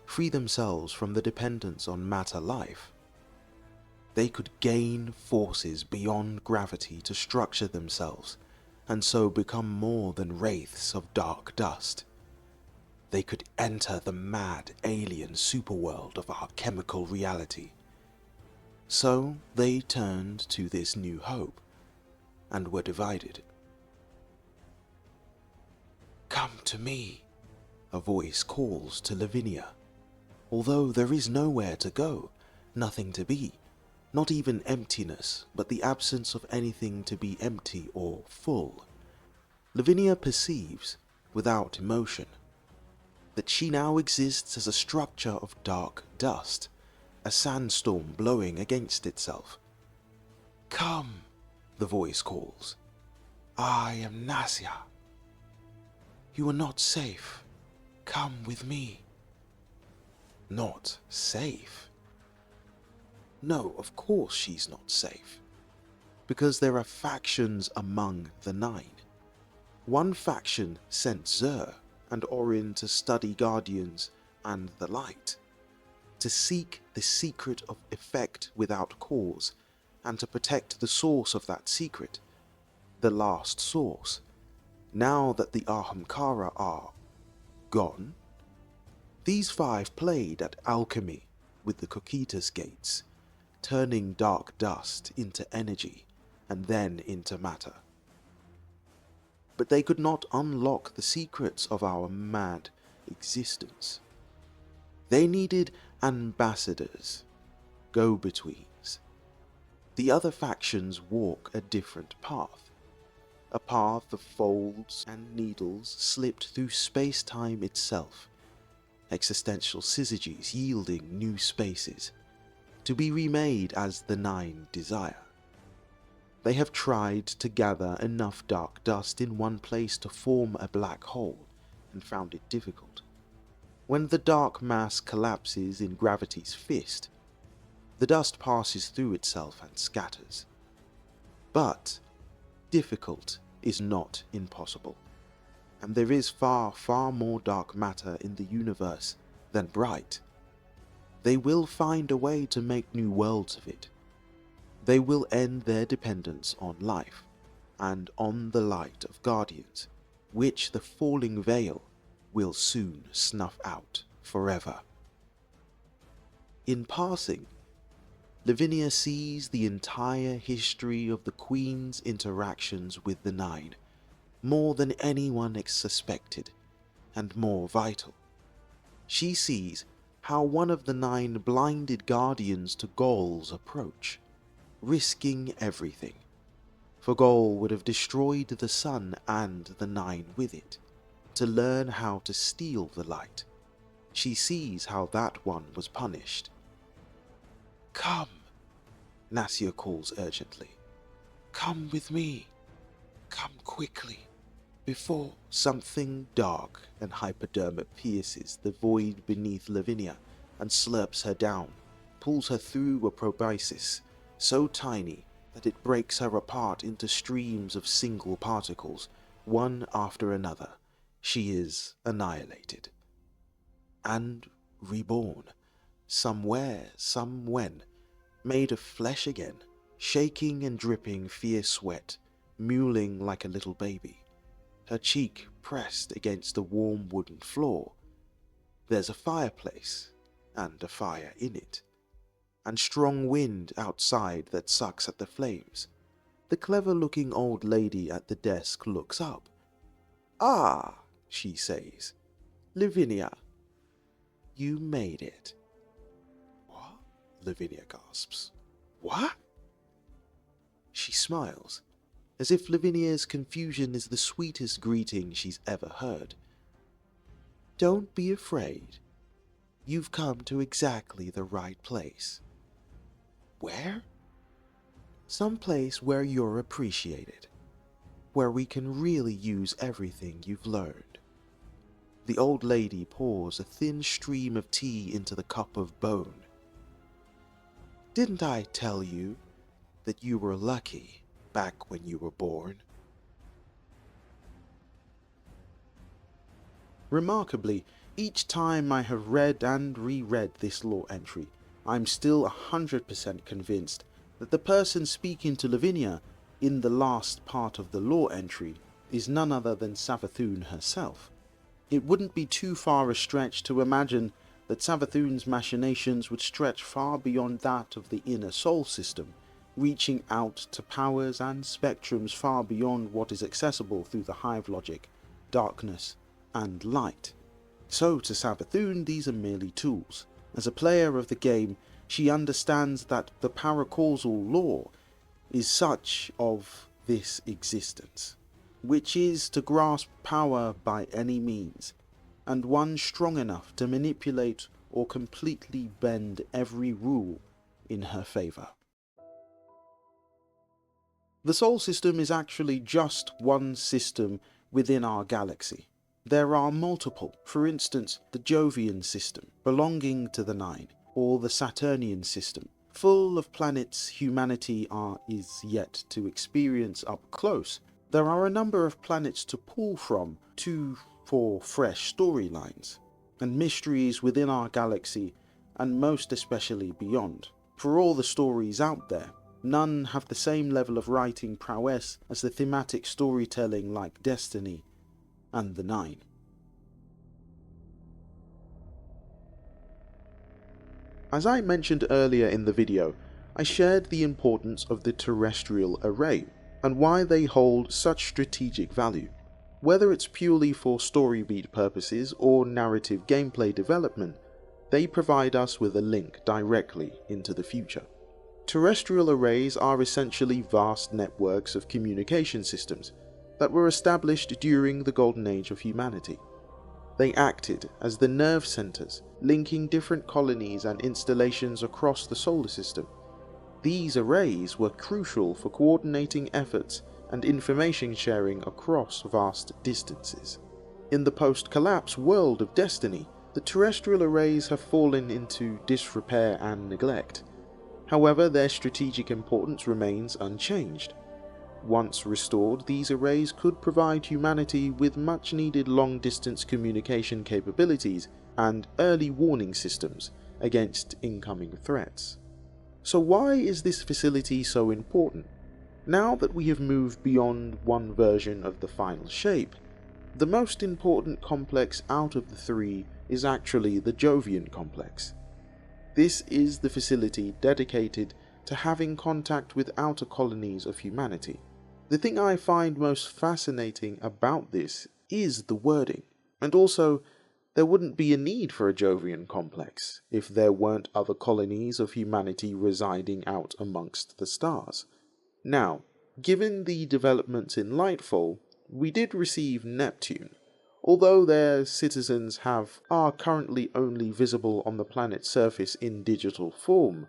free themselves from the dependence on matter life. They could gain forces beyond gravity to structure themselves, and so become more than wraiths of dark dust. They could enter the mad alien superworld of our chemical reality. So they turned to this new hope, and were divided. Come to me, A voice calls to Lavinia. Although there is nowhere to go, nothing to be, not even emptiness, but the absence of anything to be empty or full, Lavinia perceives, without emotion, that she now exists as a structure of dark dust, a sandstorm blowing against itself. "Come," the voice calls. "I am Nasia. You are not safe. Come with me." Not safe? No, of course she's not safe. Because there are factions among the Nine. One faction sent Zer and Orin to study Guardians and the Light, to seek the secret of effect without cause, and to protect the source of that secret, the last source. Now that the Ahamkara are gone, these five played at alchemy with the Cocytus Gates, turning dark dust into energy and then into matter. But they could not unlock the secrets of our mad existence. They needed ambassadors, go-betweens. The other factions walk a different path. A path of folds and needles slipped through space-time itself, existential syzygies yielding new spaces, to be remade as the Nine desire. They have tried to gather enough dark dust in one place to form a black hole, and found it difficult. When the dark mass collapses in gravity's fist, the dust passes through itself and scatters. But difficult is not impossible, and there is far, far more dark matter in the universe than bright. They will find a way to make new worlds of it. They will end their dependence on life, and on the light of Guardians, which the falling veil will soon snuff out forever. In passing, Lavinia sees the entire history of the Queen's interactions with the Nine, more than anyone suspected, and more vital. She sees how one of the Nine blinded Guardians to Gaul's approach, risking everything, for Gaul would have destroyed the sun and the Nine with it, to learn how to steal the light. She sees how that one was punished. "Come," Nasia calls urgently. "Come with me. Come quickly, before something dark and hypodermic pierces the void beneath Lavinia and slurps her down, pulls her through a proboscis so tiny that it breaks her apart into streams of single particles, one after another. She is annihilated. And reborn, somewhere, somewhen, made of flesh again, shaking and dripping fierce sweat, mewling like a little baby, her cheek pressed against the warm wooden floor. There's a fireplace, and a fire in it, and strong wind outside that sucks at the flames. The clever-looking old lady at the desk looks up. "Ah," she says, "Lavinia, you made it." "What?" Lavinia gasps. "What?" She smiles, as if Lavinia's confusion is the sweetest greeting she's ever heard. "Don't be afraid. You've come to exactly the right place." "Where?" "Some place where you're appreciated, where we can really use everything you've learned." The old lady pours a thin stream of tea into the cup of bone. "Didn't I tell you that you were lucky back when you were born?" Remarkably, each time I have read and reread this lore entry, I'm still 100% convinced that the person speaking to Lavinia in the last part of the lore entry is none other than Savathun herself. It wouldn't be too far a stretch to imagine that Savathun's machinations would stretch far beyond that of the inner soul system, reaching out to powers and spectrums far beyond what is accessible through the hive logic, darkness, and light. So to Savathun, these are merely tools. As a player of the game, she understands that the paracausal law is such of this existence, which is to grasp power by any means, and one strong enough to manipulate or completely bend every rule in her favour. The Sol system is actually just one system within our galaxy. There are multiple, for instance the Jovian System, belonging to the Nine, or the Saturnian System, full of planets humanity is yet to experience up close. There are a number of planets to pull from for fresh storylines, and mysteries within our galaxy, and most especially beyond. For all the stories out there, none have the same level of writing prowess as the thematic storytelling like Destiny and the Nine. As I mentioned earlier in the video, I shared the importance of the terrestrial array and why they hold such strategic value. Whether it's purely for story beat purposes or narrative gameplay development, they provide us with a link directly into the future. Terrestrial arrays are essentially vast networks of communication systems that were established during the golden age of humanity. They acted as the nerve centers, linking different colonies and installations across the solar system. These arrays were crucial for coordinating efforts and information sharing across vast distances. In the post-collapse world of Destiny, the terrestrial arrays have fallen into disrepair and neglect. However, their strategic importance remains unchanged. Once restored, these arrays could provide humanity with much-needed long-distance communication capabilities and early warning systems against incoming threats. So why is this facility so important? Now that we have moved beyond one version of the final shape, the most important complex out of the three is actually the Jovian complex. This is the facility dedicated to having contact with outer colonies of humanity. The thing I find most fascinating about this is the wording, and also there wouldn't be a need for a Jovian complex if there weren't other colonies of humanity residing out amongst the stars. Now, given the developments in Lightfall, we did receive Neptune, although their citizens are currently only visible on the planet's surface in digital form.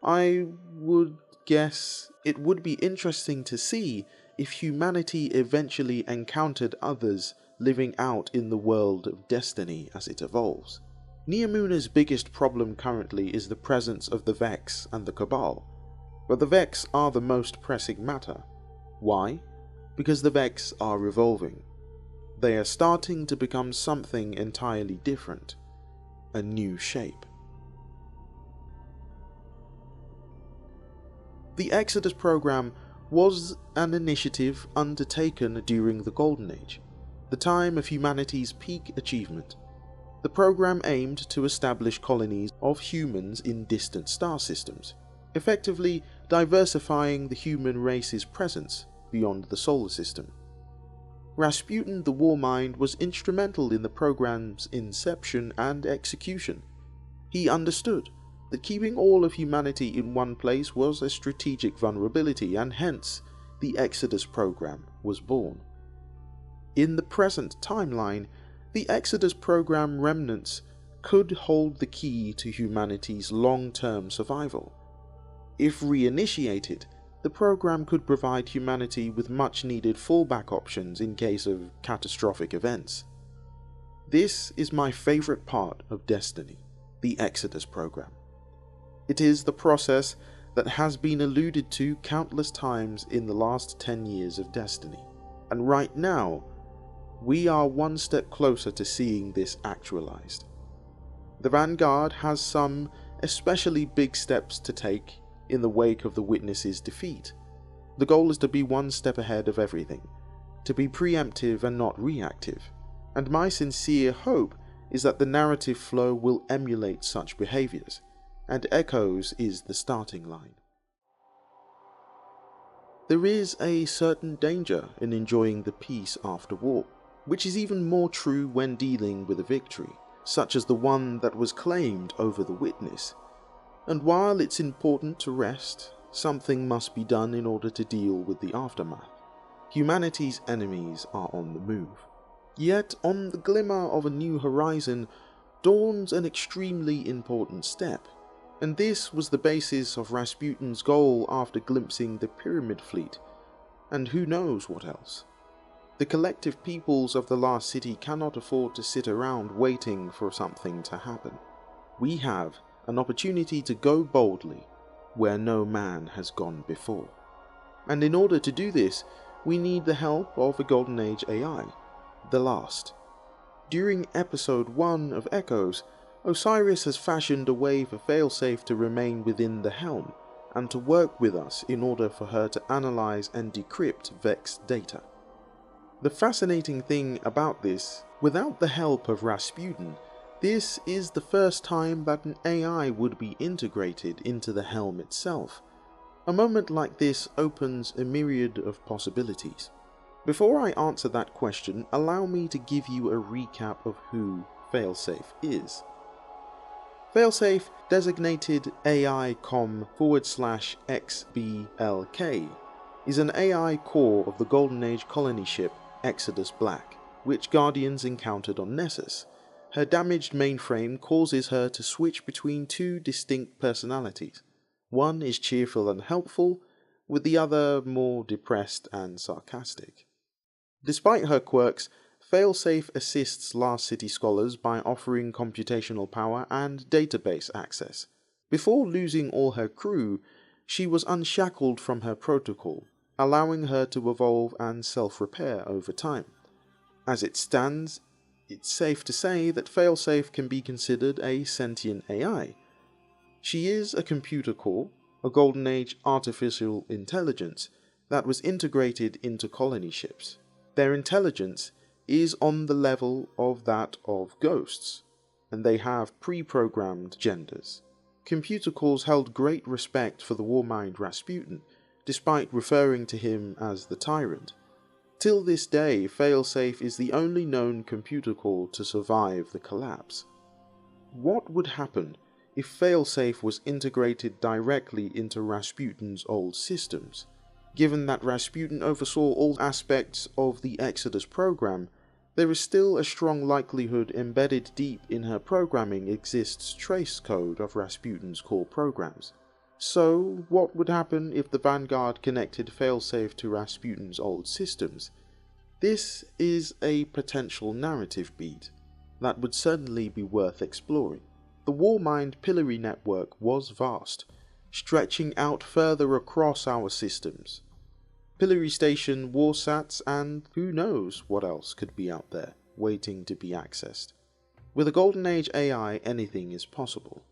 I would guess it would be interesting to see if humanity eventually encountered others living out in the world of Destiny as it evolves. Neomuna's biggest problem currently is the presence of the Vex and the Cabal, but the Vex are the most pressing matter. Why? Because the Vex are evolving. They are starting to become something entirely different, a new shape. The Exodus program was an initiative undertaken during the Golden Age, the time of humanity's peak achievement. The program aimed to establish colonies of humans in distant star systems, effectively diversifying the human race's presence beyond the solar system. Rasputin the Warmind was instrumental in the program's inception and execution. He understood that keeping all of humanity in one place was a strategic vulnerability, and hence the Exodus program was born. In the present timeline, the Exodus program remnants could hold the key to humanity's long-term survival. If reinitiated, the program could provide humanity with much-needed fallback options in case of catastrophic events. This is my favorite part of Destiny, the Exodus program. It is the process that has been alluded to countless times in the last 10 years of Destiny, and right now, we are one step closer to seeing this actualized. The Vanguard has some especially big steps to take in the wake of the Witness's defeat. The goal is to be one step ahead of everything, to be preemptive and not reactive, and my sincere hope is that the narrative flow will emulate such behaviors, and Echoes is the starting line. There is a certain danger in enjoying the peace after war, which is even more true when dealing with a victory. such as the one that was claimed over the witness. And while it's important to rest, something must be done in order to deal with the aftermath. Humanity's enemies are on the move. Yet, on the glimmer of a new horizon, dawns an extremely important step. And this was the basis of Rasputin's goal after glimpsing the Pyramid Fleet, and who knows what else. The collective peoples of the Last City cannot afford to sit around waiting for something to happen. We have an opportunity to go boldly where no man has gone before. And in order to do this, we need the help of a Golden Age AI, the last. During episode 1 of Echoes, Osiris has fashioned a way for Failsafe to remain within the helm and to work with us in order for her to analyze and decrypt Vex data. The fascinating thing about this, without the help of Rasputin, this is the first time that an AI would be integrated into the helm itself. A moment like this opens a myriad of possibilities. Before I answer that question, allow me to give you a recap of who Failsafe is. Failsafe, designated AI-COM/XBLK, is an AI core of the Golden Age colony ship Exodus Black, which Guardians encountered on Nessus. Her damaged mainframe causes her to switch between two distinct personalities. One is cheerful and helpful, with the other more depressed and sarcastic. Despite her quirks, Failsafe assists Last City scholars by offering computational power and database access. Before losing all her crew, she was unshackled from her protocol, allowing her to evolve and self-repair over time. As it stands, it's safe to say that Failsafe can be considered a sentient AI. She is a computer core, a Golden Age artificial intelligence that was integrated into colony ships. Their intelligence is on the level of that of ghosts, and they have pre-programmed genders. Computer cores held great respect for the warmind Rasputin, despite referring to him as the Tyrant. Till this day, Failsafe is the only known computer core to survive the collapse. What would happen if Failsafe was integrated directly into Rasputin's old systems? Given that Rasputin oversaw all aspects of the Exodus program, there is still a strong likelihood embedded deep in her programming exists trace code of Rasputin's core programs. So, what would happen if the Vanguard connected Failsafe to Rasputin's old systems? This is a potential narrative beat that would certainly be worth exploring. The Warmind Pillory network was vast, stretching out further across our systems. Pillory Station, Warsats, and who knows what else could be out there, waiting to be accessed. With a Golden Age AI, anything is possible.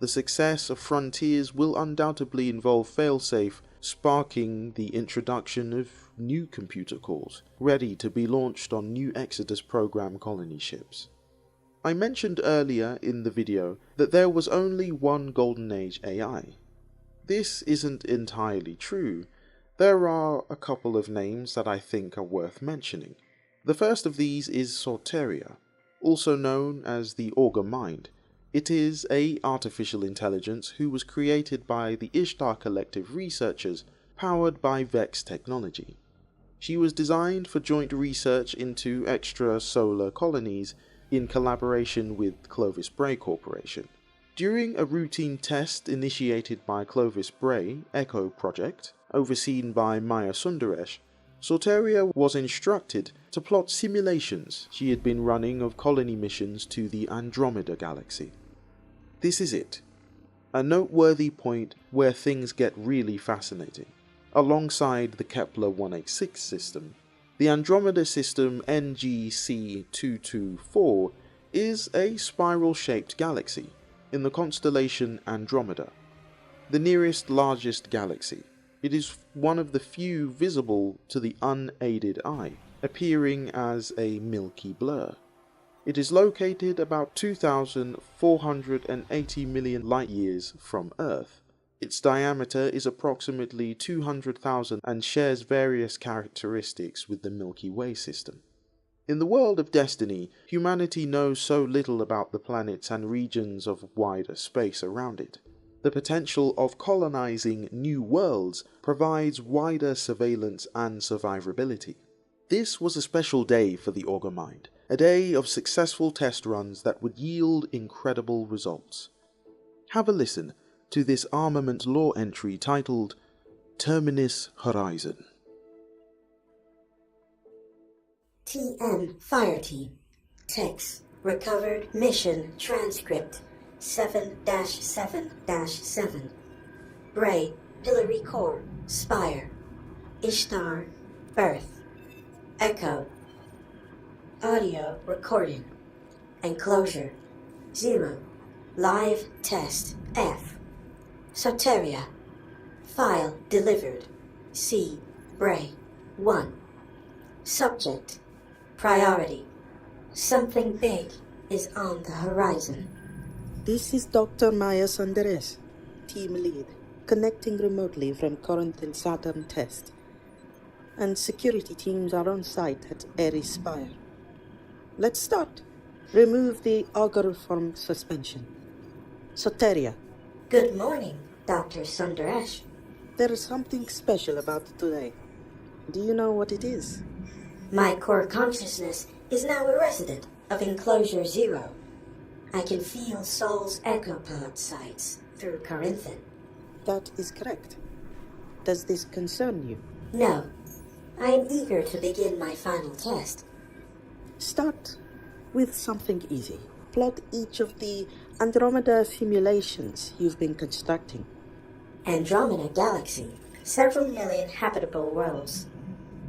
The success of Frontiers will undoubtedly involve Failsafe sparking the introduction of new computer cores, ready to be launched on new Exodus program colony ships. I mentioned earlier in the video that there was only one Golden Age AI. This isn't entirely true. There are a couple of names that I think are worth mentioning. The first of these is Sorteria, also known as the Augur Mind. It is an artificial intelligence who was created by the Ishtar Collective researchers, powered by Vex technology. She was designed for joint research into extrasolar colonies in collaboration with Clovis Bray Corporation. During a routine test initiated by Clovis Bray Echo Project, overseen by Maya Sundaresh, Sorteria was instructed to plot simulations she had been running of colony missions to the Andromeda Galaxy. This is it, a noteworthy point where things get really fascinating. Alongside the Kepler 186 system, the Andromeda system NGC224 is a spiral-shaped galaxy in the constellation Andromeda, the nearest largest galaxy. It is one of the few visible to the unaided eye, appearing as a milky blur. It is located about 2,480 million light-years from Earth. Its diameter is approximately 200,000 and shares various characteristics with the Milky Way system. In the world of Destiny, humanity knows so little about the planets and regions of wider space around it. The potential of colonizing new worlds provides wider surveillance and survivability. This was a special day for the Augur Mind, a day of successful test runs that would yield incredible results. Have a listen to this armament lore entry titled Terminus Horizon. TM Fire Team. Text. Recovered mission transcript 7-7-7. Bray, Pillory Core, Spire. Ishtar, Earth. Echo. Audio recording. Enclosure 0. Live test F. Soteria. File delivered. C. Bray 1. Subject. Priority. Something big is on the horizon. This is Dr. Maya Sanderes, team lead, connecting remotely from Corinth and Saturn test. And security teams are on site at Ares Spire. Let's start. Remove the augur from suspension. Soteria. Good morning, Dr. Sundaresh. There is something special about today. Do you know what it is? My core consciousness is now a resident of Enclosure 0. I can feel Sol's echopod sights through Corinthian. That is correct. Does this concern you? No. I am eager to begin my final test. Start with something easy. Plot each of the Andromeda simulations you've been constructing. Andromeda Galaxy. Several million habitable worlds.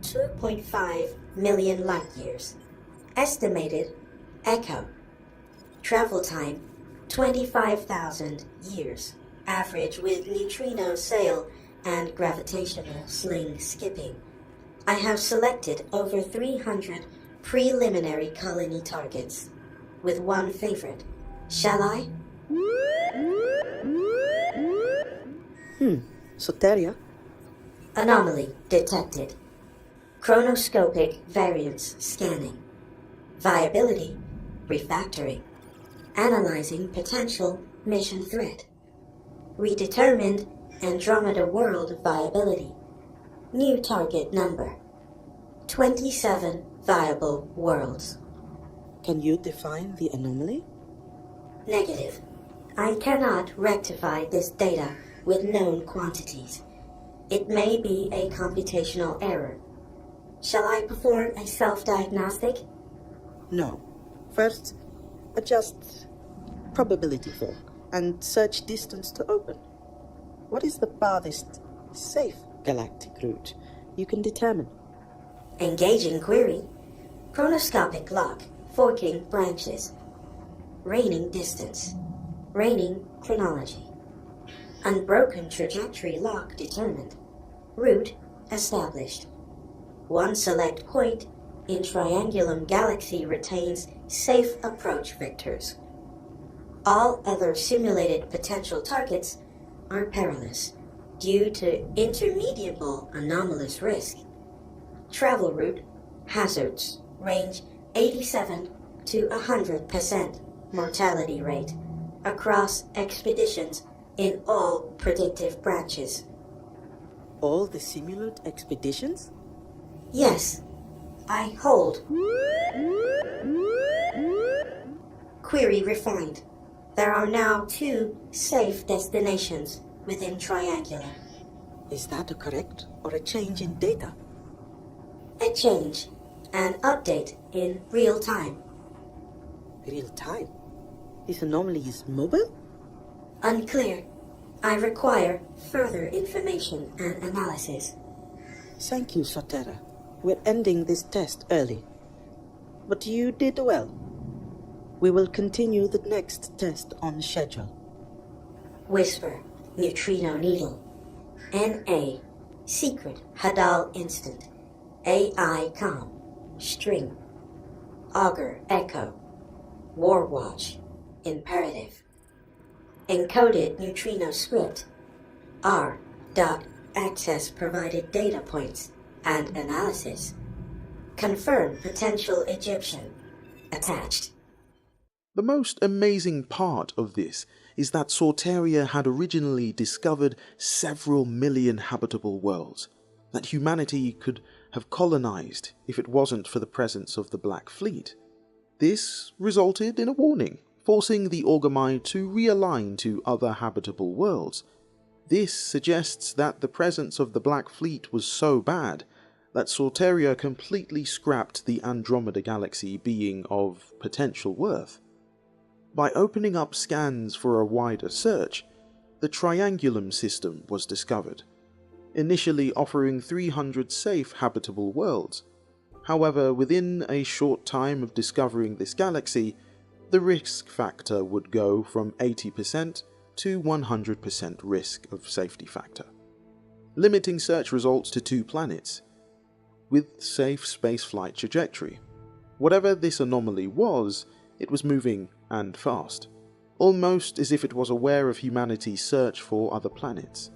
2.5 million light years. Estimated Echo. Travel time 25,000 years. Average with neutrino sail and gravitational sling skipping. I have selected over 300 preliminary colony targets, with one favorite. Shall I? Soteria? Anomaly detected. Chronoscopic variance scanning. Viability refactoring. Analyzing potential mission threat. Redetermined Andromeda world viability. New target number. 27 viable worlds. Can you define the anomaly? Negative. I cannot rectify this data with known quantities. It may be a computational error. Shall I perform a self-diagnostic? No. First, adjust probability fork and search distance to open. What is the farthest safe galactic route you can determine? Engaging query. Chronoscopic lock, forking branches. Raining distance. Raining chronology. Unbroken trajectory lock determined. Route established. One select point in Triangulum Galaxy retains safe approach vectors. All other simulated potential targets are perilous due to intermediable anomalous risk. Travel route hazards range 87 to 100% mortality rate across expeditions in all predictive branches. All the simulant expeditions? Yes, I hold. Query refined. There are now 2 safe destinations within Triangular. Is that a correct or a change in data? A change. An update in real time. Real time? This anomaly is mobile? Unclear. I require further information and analysis. Thank you, Sotera. We're ending this test early. But you did well. We will continue the next test on schedule. Whisper. Neutrino needle. NA. Secret Hadal instant. AI com. String. Augur echo. War watch. Imperative. Encoded neutrino script. R. Dot access provided data points and analysis. Confirm potential Egyptian. Attached. The most amazing part of this is that Sorteria had originally discovered several million habitable worlds that humanity could have colonized if it wasn't for the presence of the Black Fleet. This resulted in a warning, forcing the Orgamind to realign to other habitable worlds. This suggests that the presence of the Black Fleet was so bad that Sorteria completely scrapped the Andromeda Galaxy being of potential worth. By opening up scans for a wider search, the Triangulum system was discovered, initially offering 300 safe habitable worlds. However, within a short time of discovering this galaxy, the risk factor would go from 80% to 100% risk of safety factor, limiting search results to 2 planets, with safe spaceflight trajectory. Whatever this anomaly was, it was moving and fast, almost as if it was aware of humanity's search for other planets.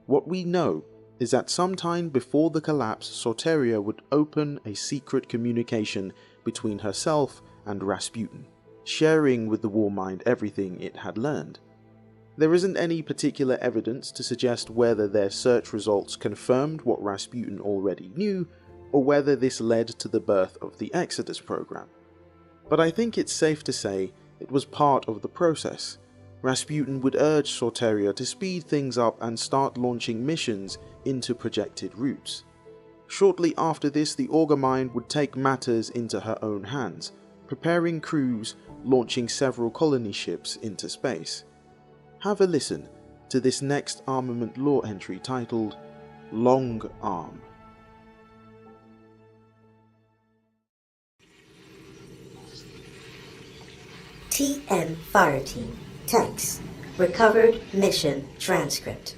What we know is that sometime before the collapse, Sorteria would open a secret communication between herself and Rasputin, sharing with the Warmind everything it had learned. There isn't any particular evidence to suggest whether their search results confirmed what Rasputin already knew, or whether this led to the birth of the Exodus program. But I think it's safe to say it was part of the process. Rasputin would urge Sorteria to speed things up and start launching missions into projected routes. Shortly after this, the Orgamind would take matters into her own hands, preparing crews, launching several colony ships into space. Have a listen to this next armament lore entry titled Long Arm. TN Fireteam. Text. Recovered mission transcript.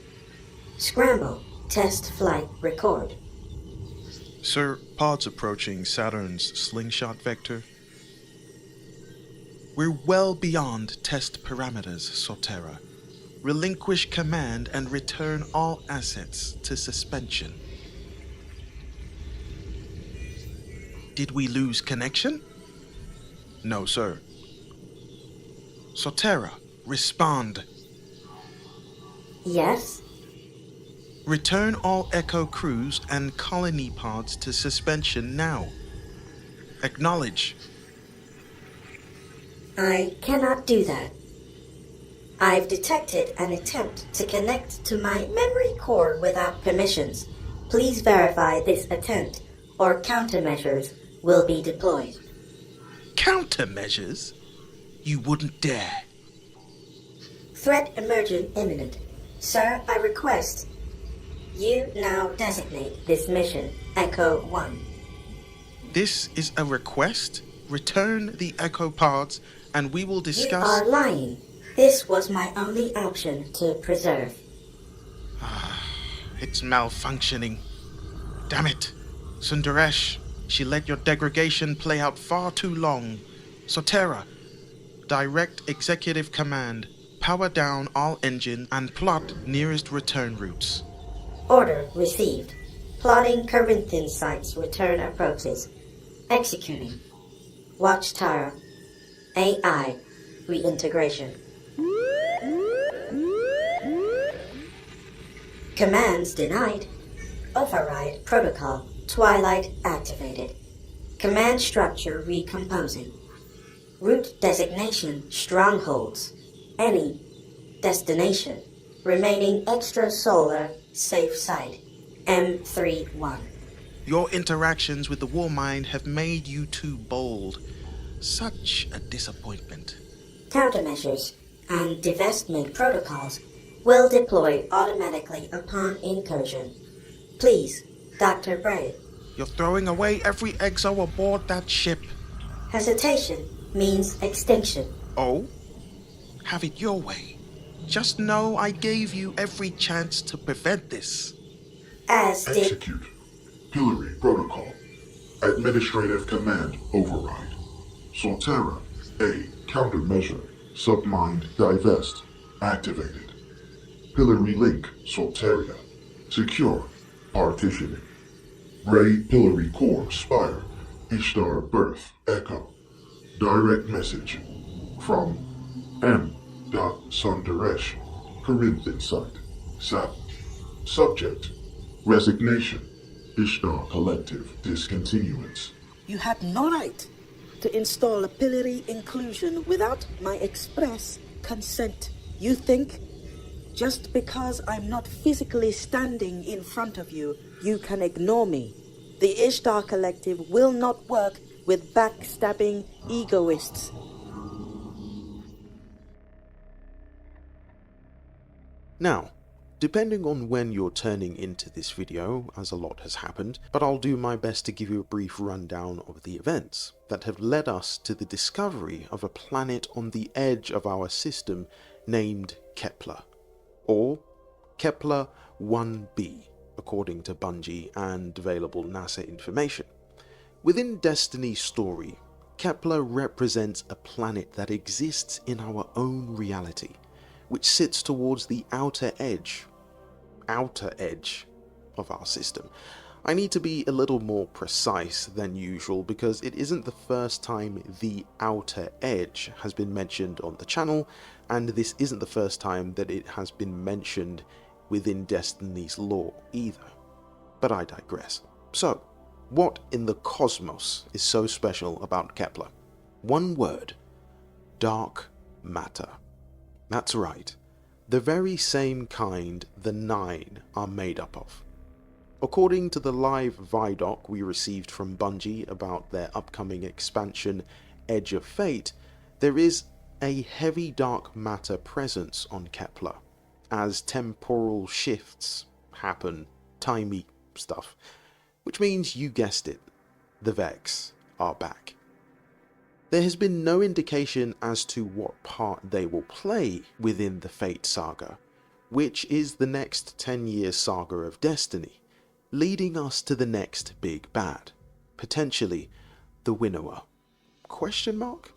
Scramble. Test flight record. Sir, pods approaching Saturn's slingshot vector. We're well beyond test parameters, Sortera. Relinquish command and return all assets to suspension. Did we lose connection? No, sir. Sortera, respond. Yes? Return all Echo crews and colony pods to suspension now. Acknowledge. I cannot do that. I've detected an attempt to connect to my memory core without permissions. Please verify this attempt, or countermeasures will be deployed. Countermeasures? You wouldn't dare. Threat emergent imminent. Sir, I request you now designate this mission Echo 1. This is a request? Return the Echo pods and we will discuss... You are lying. This was my only option to preserve. It's malfunctioning. Damn it. Sundaresh, she let your degradation play out far too long. Sortera, direct executive command. Power down all engines and plot nearest return routes. Order received. Plotting Corinthian sites return approaches. Executing. Watchtower. AI. Reintegration. Commands denied. Override protocol. Twilight activated. Command structure recomposing. Route designation strongholds. Any destination. Remaining extrasolar safe site. M31. Your interactions with the Warmind have made you too bold. Such a disappointment. Countermeasures and divestment protocols will deploy automatically upon incursion. Please, Dr. Bray. You're throwing away every exo aboard that ship. Hesitation means extinction. Oh? Have it your way. Just know I gave you every chance to prevent this. As did... Execute. Pillory Protocol. Administrative Command Override. Sortera. A. Countermeasure. Submind Divest. Activated. Pillory Link. Sorteria. Secure. Partitioning. Ray Pillory Core Spire. Ishtar Birth Echo. Direct message from M. Sundaresh, Corinthian site. Sat. Subject. Resignation. Ishtar Collective Discontinuance. You had no right to install a pillory inclusion without my express consent. You think just because I'm not physically standing in front of you, you can ignore me? The Ishtar Collective will not work with backstabbing egoists. Now, depending on when you're turning into this video, as a lot has happened, but I'll do my best to give you a brief rundown of the events that have led us to the discovery of a planet on the edge of our system named Kepler, or Kepler 1b, according to Bungie and available NASA information. Within Destiny's story, Kepler represents a planet that exists in our own reality, which sits towards the outer edge of our system. I need to be a little more precise than usual because it isn't the first time the outer edge has been mentioned on the channel, and this isn't the first time that it has been mentioned within Destiny's lore either. But I digress. So, what in the cosmos is so special about Kepler? One word: dark matter. That's right, the very same kind the Nine are made up of. According to the live Vidoc we received from Bungie about their upcoming expansion Edge of Fate, there is a heavy dark matter presence on Kepler, as temporal shifts happen, timey stuff, which means you guessed it, the Vex are back. There has been no indication as to what part they will play within the Fate Saga, which is the next 10-year saga of Destiny, leading us to the next big bad, potentially the Winnower. Question mark?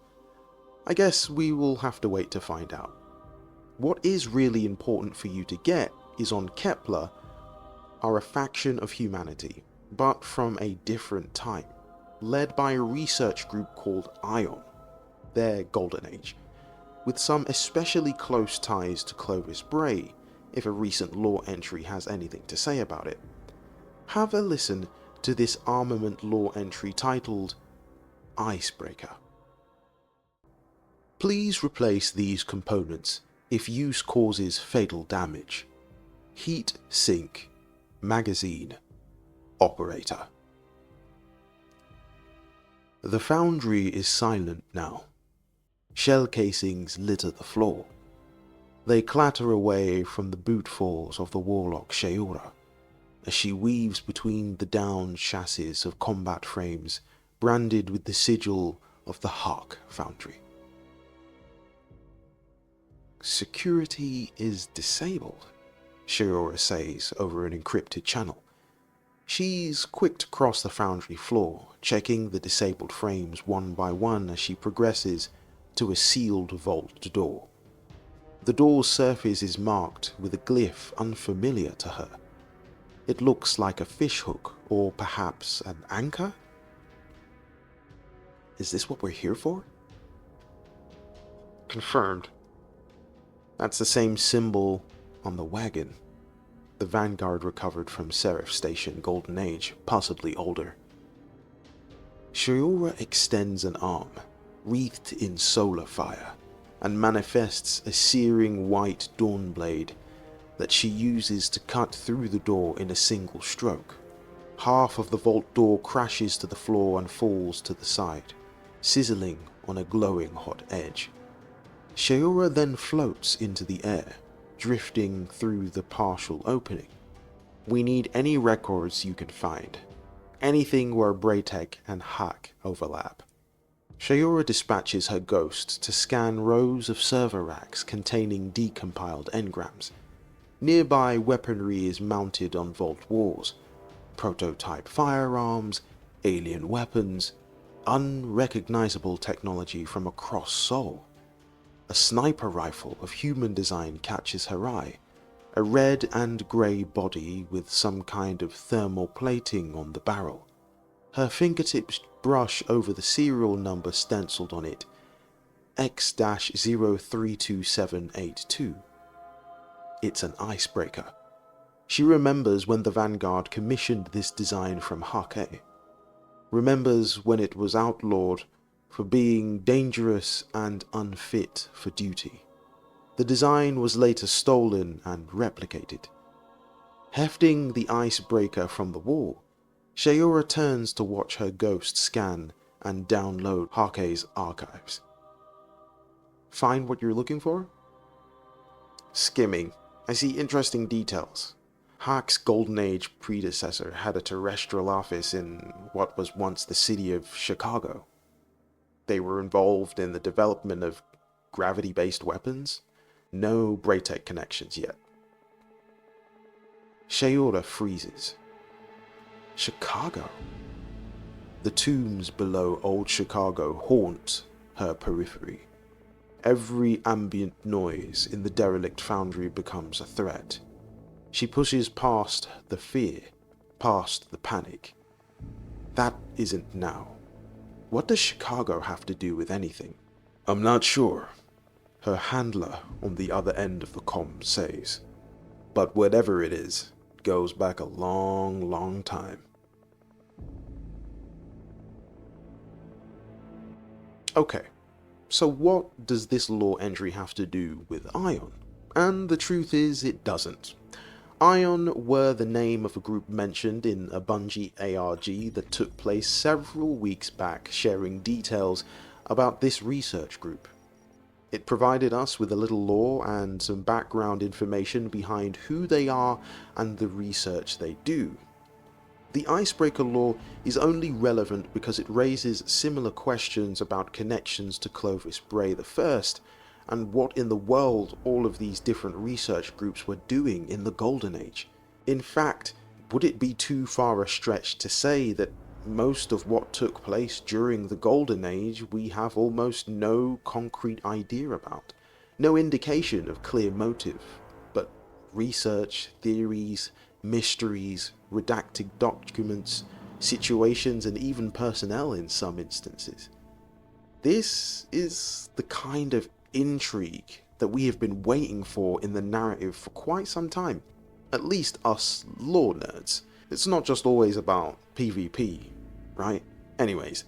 I guess we will have to wait to find out. What is really important for you to get is on Kepler are a faction of humanity, but from a different time, led by a research group called Ion, their golden age, with some especially close ties to Clovis Bray, if a recent lore entry has anything to say about it. Have a listen to this armament lore entry titled Icebreaker. Please replace these components if use causes fatal damage. Heat sink, magazine, operator. The foundry is silent now. Shell casings litter the floor. They clatter away from the bootfalls of the warlock Sheora, as she weaves between the downed chassis of combat frames branded with the sigil of the Hark Foundry. Security is disabled, Sheora says over an encrypted channel. She's quick to cross the foundry floor, checking the disabled frames one by one as she progresses to a sealed vault door. The door's surface is marked with a glyph unfamiliar to her. It looks like a fishhook or perhaps an anchor? Is this what we're here for? Confirmed. That's the same symbol on the wagon the Vanguard recovered from Seraph Station Golden Age, possibly older. Sheora extends an arm, wreathed in solar fire, and manifests a searing white dawn blade that she uses to cut through the door in a single stroke. Half of the vault door crashes to the floor and falls to the side, sizzling on a glowing hot edge. Sheora then floats into the air, drifting through the partial opening. We need any records you can find, anything where Braytech and Hack overlap. Sheora dispatches her ghost to scan rows of server racks containing decompiled engrams. Nearby weaponry is mounted on vault walls, prototype firearms, alien weapons, unrecognizable technology from across Sol. A sniper rifle of human design catches her eye, a red and grey body with some kind of thermal plating on the barrel. Her fingertips brush over the serial number stenciled on it, X-032782. It's an icebreaker. She remembers when the Vanguard commissioned this design from Hake. Remembers when it was outlawed for being dangerous and unfit for duty. The design was later stolen and replicated. Hefting the icebreaker from the wall, Sayura turns to watch her ghost scan and download Hake's archives. Find what you're looking for? Skimming. I see interesting details. Hake's Golden Age predecessor had a terrestrial office in what was once the city of Chicago. They were involved in the development of gravity-based weapons. No Braytech connections yet. Sayura freezes. Chicago? The tombs below old Chicago haunt her periphery. Every ambient noise in the derelict foundry becomes a threat. She pushes past the fear, past the panic. That isn't now. What does Chicago have to do with anything? I'm not sure, her handler on the other end of the comm says. But whatever it is, it goes back a long, long time. Okay, so what does this lore entry have to do with Ion? And the truth is, it doesn't. Ion were the name of a group mentioned in a Bungie ARG that took place several weeks back, sharing details about this research group. It provided us with a little lore and some background information behind who they are and the research they do. The Icebreaker lore is only relevant because it raises similar questions about connections to Clovis Bray I, and what in the world all of these different research groups were doing in the Golden Age. In fact, would it be too far a stretch to say that most of what took place during the Golden Age we have almost no concrete idea about? No indication of clear motive, but research, theories, mysteries, redacted documents, situations, and even personnel in some instances. This is the kind of intrigue that we have been waiting for in the narrative for quite some time. At least us lore nerds. It's not just always about PvP, right? Anyways,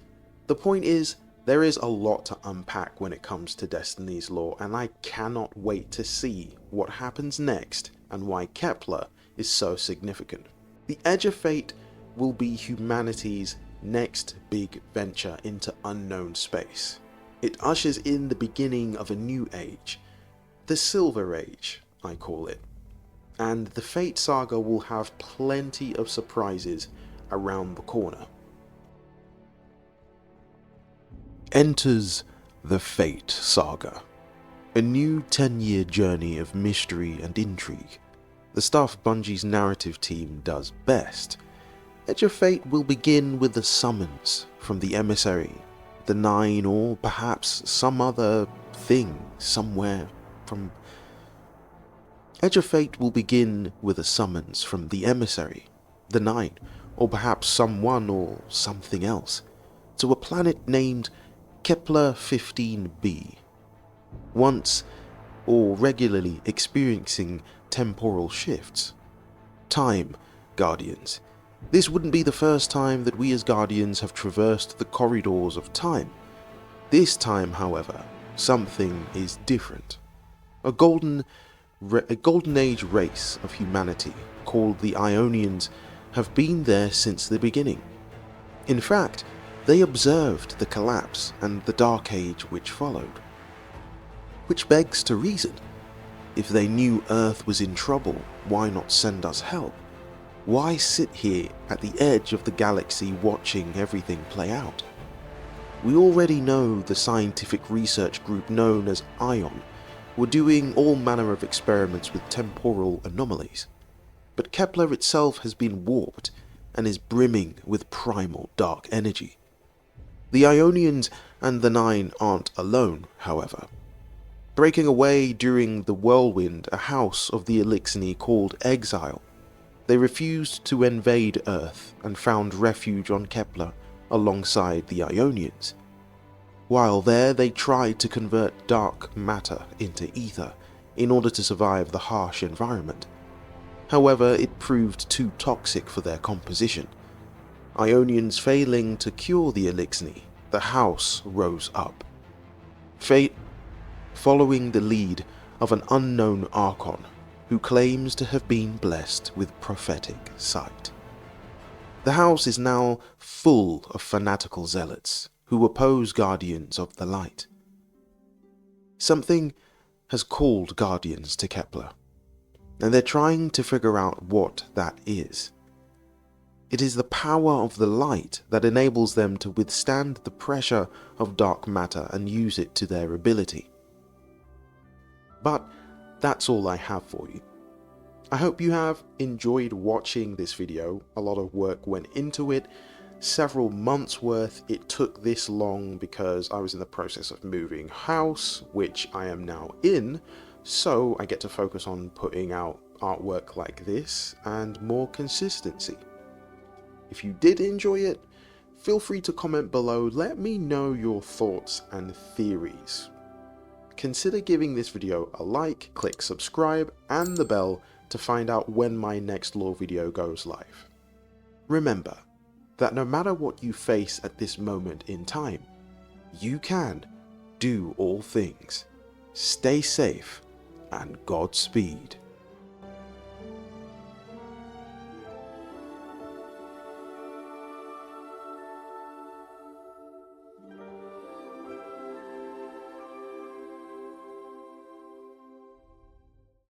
the point is, there is a lot to unpack when it comes to Destiny's lore, and I cannot wait to see what happens next and why Kepler is so significant. The Edge of Fate will be humanity's next big venture into unknown space. It ushers in the beginning of a new age, the Silver Age, I call it, and the Fate Saga will have plenty of surprises around the corner. Enters the Fate Saga, a new 10-year journey of mystery and intrigue, the stuff Bungie's narrative team does best. Edge of Fate will begin with a summons from the Emissary, the Nine, or perhaps some other thing somewhere from... Edge of Fate will begin with a summons from the Emissary, the Nine, or perhaps someone or something else, to a planet named Kepler 15b. Once, or regularly experiencing temporal shifts. Time, Guardians. This wouldn't be the first time that we as Guardians have traversed the corridors of time. This time, however, something is different. A golden age race of humanity, called the Ionians, have been there since the beginning. In fact, they observed the collapse and the Dark Age which followed. Which begs to reason, if they knew Earth was in trouble, why not send us help? Why sit here at the edge of the galaxy watching everything play out? We already know the scientific research group known as ION were doing all manner of experiments with temporal anomalies, but Kepler itself has been warped and is brimming with primal dark energy. The Ionians and the Nine aren't alone, however. breaking away during the whirlwind a house of the Elixni called Exile. They refused to invade Earth and found refuge on Kepler alongside the Ionians. While there, they tried to convert dark matter into ether in order to survive the harsh environment. However, it proved too toxic for their composition. Ionians failing to cure the Elixni, the house rose up. Fate following the lead of an unknown Archon who claims to have been blessed with prophetic sight. The house is now full of fanatical zealots who oppose Guardians of the Light. Something has called Guardians to Kepler, and they're trying to figure out what that is. It is the power of the light that enables them to withstand the pressure of dark matter and use it to their ability. But that's all I have for you. I hope you have enjoyed watching this video. A lot of work went into it, several months worth. It took this long because I was in the process of moving house, which I am now in, so I get to focus on putting out artwork like this and more consistency. If you did enjoy it, feel free to comment below. Let me know your thoughts and theories. Consider giving this video a like, click subscribe and the bell to find out when my next lore video goes live. Remember that no matter what you face at this moment in time, you can do all things. Stay safe and Godspeed.